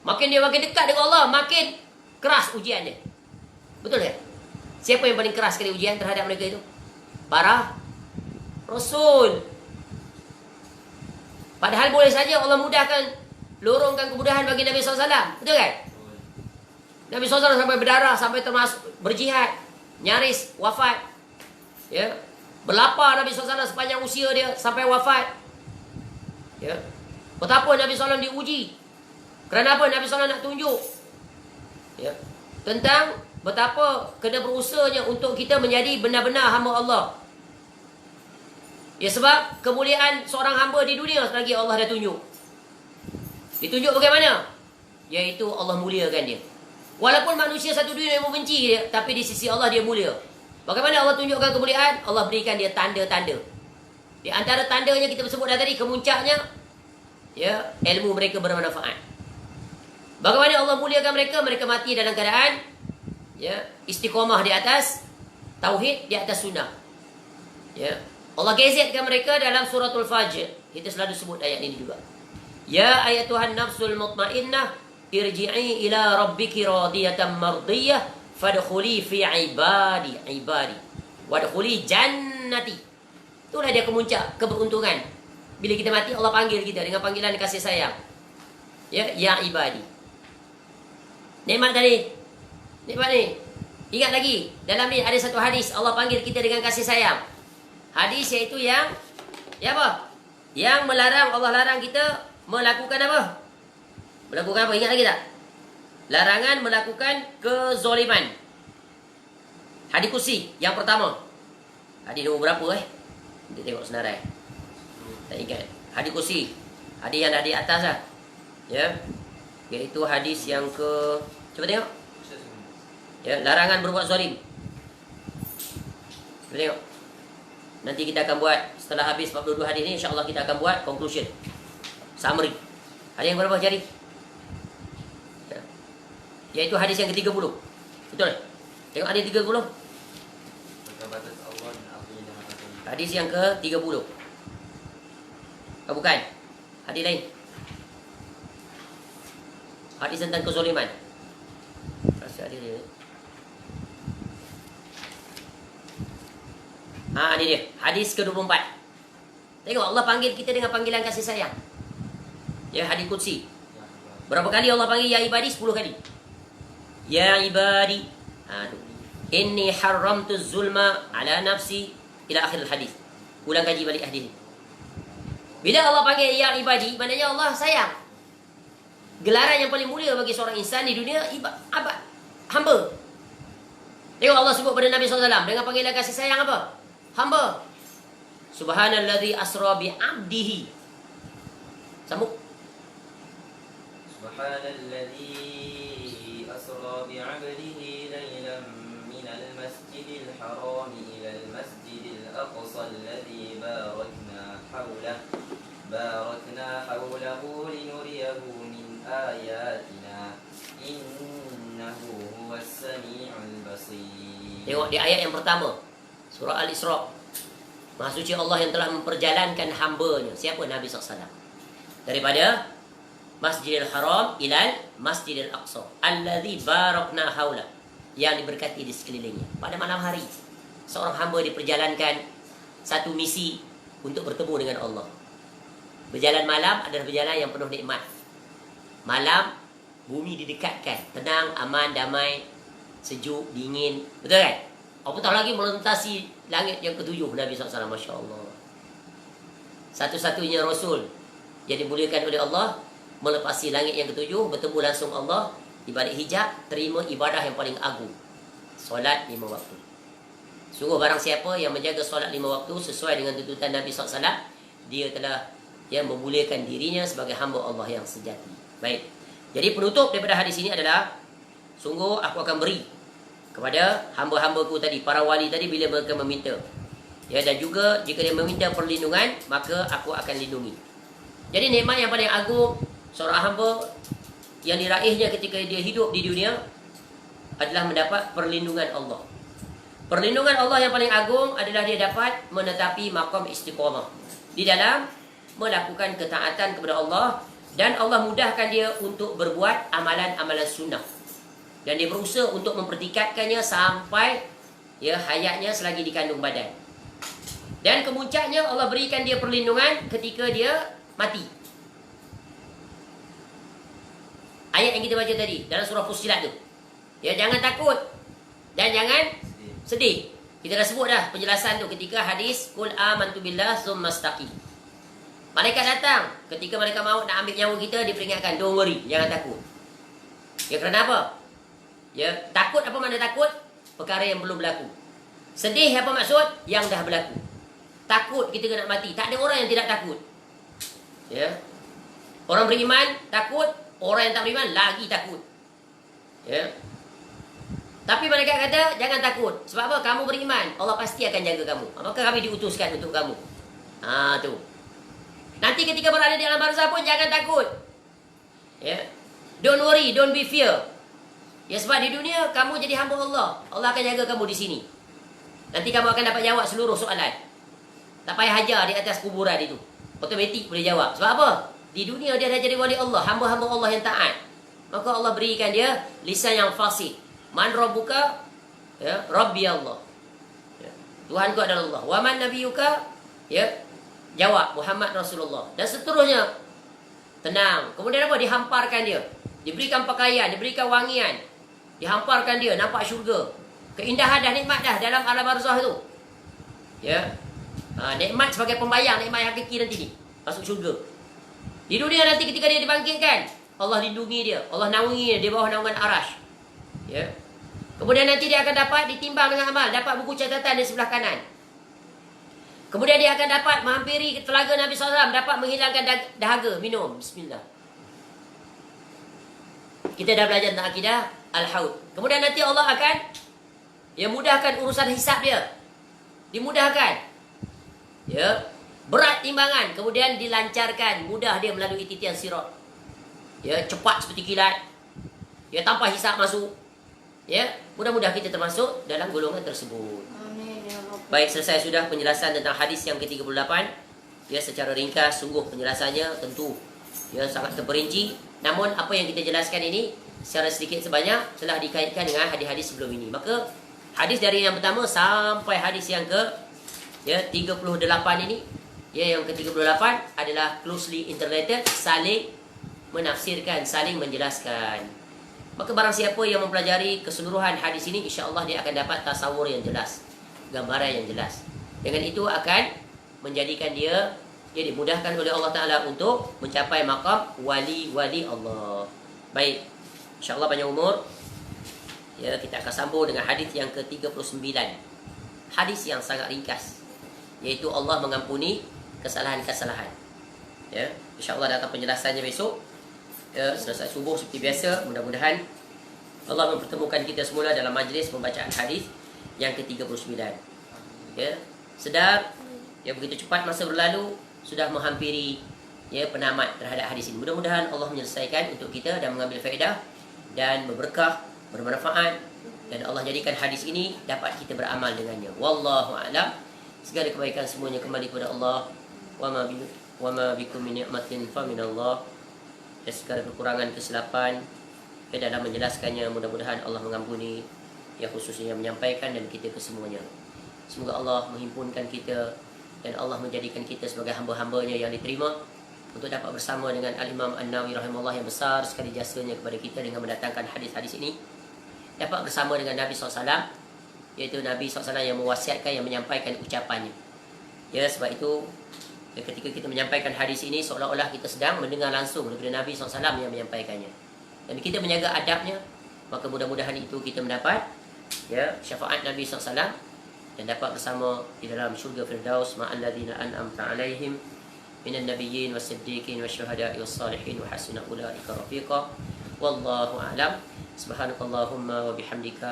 Makin dia makin dekat dengan Allah, makin keras ujian dia. Betul tak? Siapa yang paling keras sekali ujian terhadap mereka itu? Para Rasul. Padahal boleh saja Allah mudahkan, lorongkan kemudahan bagi Nabi SAW. Betul kan? Nabi SAW sampai berdarah, sampai termasuk berjihad, nyaris wafat. Ya. Berlapar Nabi SAW sepanjang usia dia sampai wafat. Ya. Betapa Nabi SAW diuji. Kerana apa? Nabi SAW nak tunjuk, ya, tentang betapa kena berusahanya untuk kita menjadi benar-benar hamba Allah. Ya, sebab kemuliaan seorang hamba di dunia selagi Allah dah tunjuk. Ditunjuk bagaimana? Iaitu Allah muliakan dia. Walaupun manusia satu dunia yang membenci dia, tapi di sisi Allah dia mulia. Bagaimana Allah tunjukkan kemuliaan? Allah berikan dia tanda-tanda. Di antara tandanya kita sebut dah tadi, kemuncaknya, ya, ilmu mereka bermanfaat. Bagaimana Allah muliakan mereka? Mereka mati dalam keadaan, ya, istiqamah di atas tauhid, di atas sunnah. Ya. Allah gazetkan mereka dalam suratul Fajr. Kita selalu sebut ayat ini juga. Ya ayatuhan nafsul mutmainnah, irji'i ila rabbiki radiyatan mardiyah, fadkhuli fi ibadi wadkhuli jannati. Itulah dia kemuncak keberuntungan. Bila kita mati, Allah panggil kita dengan panggilan kasih sayang. Ya ibadi. Nikmat tadi. Nikmat ni. Ingat lagi, dalam ni ada satu hadis Allah panggil kita dengan kasih sayang. Hadis iaitu yang apa? Yang melarang, Allah larang kita melakukan apa? Melakukan apa? Ingat lagi tak? Larangan melakukan kezoliman. Hadis kursi yang pertama. Hadis nombor berapa Kita tengok senarai. Tak ingat. Hadis kursi. Hadis yang ada di atas lah. Ya. Iaitu hadis yang ke, cuba tengok. Ya, larangan berbuat zalim. Cuba tengok. Nanti kita akan buat, setelah habis 42 hadis ni, insya-Allah kita akan buat conclusion, summary. Hadis yang berapa cari? Ya. Iaitu hadis yang ke-30. Betul? Tengok hadis 30. Hadis yang ke-30. Bukan. Hadis lain. Hadis tentang kezaliman. Rasa ada dia. Ini dia. Hadis ke-24. Tengok Allah panggil kita dengan panggilan kasih sayang. Ya, hadis qudsi. Berapa kali Allah panggil ya ibadi? 10 kali. Ya ibadi. Inni haramtu zulma ala nafsi ila akhir hadis. Ulang kaji balik hadis ni. Bila Allah panggil ya ibadi, maknanya Allah sayang. Gelaran yang paling mulia bagi seorang insan di dunia, hamba. Tengok Allah sebut pada Nabi SAW dengan panggilan kasih sayang apa? Hamba. Subhanalladzi asra bi 'abdihi. Sambung.
Subhanalladzi asra bi 'abdihi lailan minal masjidil haram ila al masjidil aqsa alladzi barakna hawlahu linuriyahu min ayatina innahu huwas samiul basir.
Tengok di ayat yang pertama, surah Al-Isra. Maha suci Allah yang telah memperjalankan hamba-Nya. Siapa? Nabi SAW. Daripada Masjidil Haram ilal Masjidil Aqsa alladzi barakna haula, yang diberkati di sekelilingnya. Pada malam hari, seorang hamba diperjalankan satu misi untuk bertemu dengan Allah. Berjalan malam adalah berjalan yang penuh nikmat. Malam, bumi didekatkan, tenang, aman, damai, sejuk, dingin. Betul kan? Apatah lagi melintasi langit yang ketujuh Nabi SAW. Masya Allah. Satu-satunya Rasul yang dimuliakan oleh Allah, melepasi langit yang ketujuh, bertemu langsung Allah di balik hijab, terima ibadah yang paling agung, solat 5 waktu. Sungguh barang siapa yang menjaga solat 5 waktu sesuai dengan tuntutan Nabi SAW, dia telah yang memmuliakan dirinya sebagai hamba Allah yang sejati. Baik. Jadi penutup daripada hadis ini adalah, sungguh aku akan beri kepada hamba-hambaku tadi, para wali tadi, bila mereka meminta. Ya, dan juga jika dia meminta perlindungan, maka aku akan lindungi. Jadi nikmat yang paling agung seorang hamba yang diraihnya ketika dia hidup di dunia adalah mendapat perlindungan Allah. Perlindungan Allah yang paling agung adalah dia dapat menetapi maqam istiqamah di dalam melakukan ketaatan kepada Allah, dan Allah mudahkan dia untuk berbuat amalan-amalan sunnah, dan dia berusaha untuk mempertikatkannya sampai hayatnya selagi dikandung badan. Dan kemuncaknya Allah berikan dia perlindungan ketika dia mati. Ayat yang kita baca tadi dalam surah Fussilat tu. Jangan takut dan jangan sedih. Kita dah sebut dah penjelasan tu ketika hadis qul amantu billah tsumma istaqim. Malaikat datang ketika malaikat maut nak ambil nyawa kita, dia peringatkan, don't worry, jangan takut. Kerana apa? Takut apa makna takut? Perkara yang belum berlaku. Sedih apa maksud? Yang dah berlaku. Takut kita nak mati. Tak ada orang yang tidak takut. Orang beriman takut, orang yang tak beriman lagi takut. Tapi malaikat kata jangan takut. Sebab apa? Kamu beriman, Allah pasti akan jaga kamu. Maka kami diutuskan untuk kamu. Tu. Nanti ketika berada di alam barzah pun jangan takut. Don't worry, don't be fear. Sebab di dunia kamu jadi hamba Allah. Allah akan jaga kamu di sini. Nanti kamu akan dapat jawab seluruh soalan. Tak payah hajar di atas kuburan itu. Otomatik boleh jawab. Sebab apa? Di dunia dia dah jadi wali Allah, hamba-hamba Allah yang taat. Maka Allah berikan dia lisan yang fasih. Man rabbuka? Rabbi Allah. Tuhanku adalah Allah. Wa man nabiyuka? Jawab Muhammad Rasulullah. Dan seterusnya. Tenang. Kemudian apa? Dihamparkan dia. Diberikan pakaian, diberikan wangian. Dihamparkan dia, nampak syurga. Keindahan dah, nikmat dah dalam alam barzah tu. Nikmat sebagai pembayang, nikmat yang hakiki nanti ni. Masuk syurga. Di dunia nanti ketika dia dibangkitkan, Allah lindungi dia, Allah naungi dia di bawah naungan arash. Kemudian nanti dia akan dapat ditimbang dengan amal, dapat buku catatan di sebelah kanan. Kemudian dia akan dapat menghampiri telaga Nabi SAW, dapat menghilangkan dahaga, minum. Bismillah. Kita dah belajar tentang akidah Al-Haud. Kemudian nanti Allah akan mudahkan urusan hisab dia. Dimudahkan. Berat timbangan, kemudian dilancarkan, mudah dia melalui titian sirat. Cepat seperti kilat. Tanpa hisab masuk. Mudah-mudahan kita termasuk dalam golongan tersebut.
Amin ya Rabb.
Baik, selesai sudah penjelasan tentang hadis yang ke-38. Secara ringkas, sungguh penjelasannya tentu sangat terperinci. Namun apa yang kita jelaskan ini secara sedikit sebanyak telah dikaitkan dengan hadis-hadis sebelum ini. Maka hadis dari yang pertama sampai hadis yang ke 38 ini, yang ke-38 adalah closely interrelated, saling menafsirkan, saling menjelaskan. Maka barang siapa yang mempelajari keseluruhan hadis ini, insya-Allah dia akan dapat tasawur yang jelas, gambaran yang jelas. Dengan itu akan menjadikan dia dimudahkan oleh Allah Ta'ala untuk mencapai maqam wali-wali Allah. Baik, insya-Allah panjang umur. Kita akan sambung dengan hadis yang ke-39. Hadis yang sangat ringkas, iaitu Allah mengampuni kesalahan-kesalahan. InsyaAllah datang penjelasannya besok. Selesai subuh seperti biasa. Mudah-mudahan Allah mempertemukan kita semula dalam majlis pembacaan hadis yang ke-39. Sedar, begitu cepat masa berlalu, sudah menghampiri penamat terhadap hadis ini. Mudah-mudahan Allah menyelesaikan untuk kita dan mengambil faedah dan berberkah, bermanfaat, dan Allah jadikan hadis ini dapat kita beramal dengannya. Wallahu a'lam. Segala kebaikan semuanya kembali kepada Allah. Wa ma bikum min ni'matin fa min Allah. Dan segala kekurangan, kesilapan dalam menjelaskannya, mudah-mudahan Allah mengampuni, khususnya menyampaikan dan kita kesemuanya. Semoga Allah menghimpunkan kita dan Allah menjadikan kita sebagai hamba-hambanya yang diterima, untuk dapat bersama dengan Al-Imam An-Nawawi rahimahullah yang besar sekali jasanya kepada kita dengan mendatangkan hadis-hadis ini, dapat bersama dengan Nabi SAW, iaitu Nabi SAW yang mewasiatkan, yang menyampaikan ucapannya. Sebab itu ketika kita menyampaikan hadis ini, seolah-olah kita sedang mendengar langsung daripada Nabi SAW yang menyampaikannya. Dan kita menjaga adabnya, maka mudah-mudahan itu kita mendapat syafaat Nabi SAW dan dapat bersama di dalam syurga Firdaus ma'alladzina an'amta alaihim من النبيين والصديقين والشهداء والصالحين وحسن أولئك رفيقا والله أعلم سبحانك اللهم وبحمدك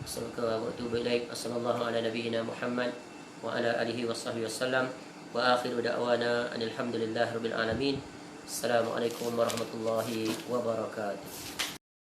أستغفرك وأتوب إليك صلى الله على نبينا محمد وعلى آله وصحبه وسلم وآخر دعوانا أن الحمد لله رب العالمين السلام عليكم ورحمة الله وبركاته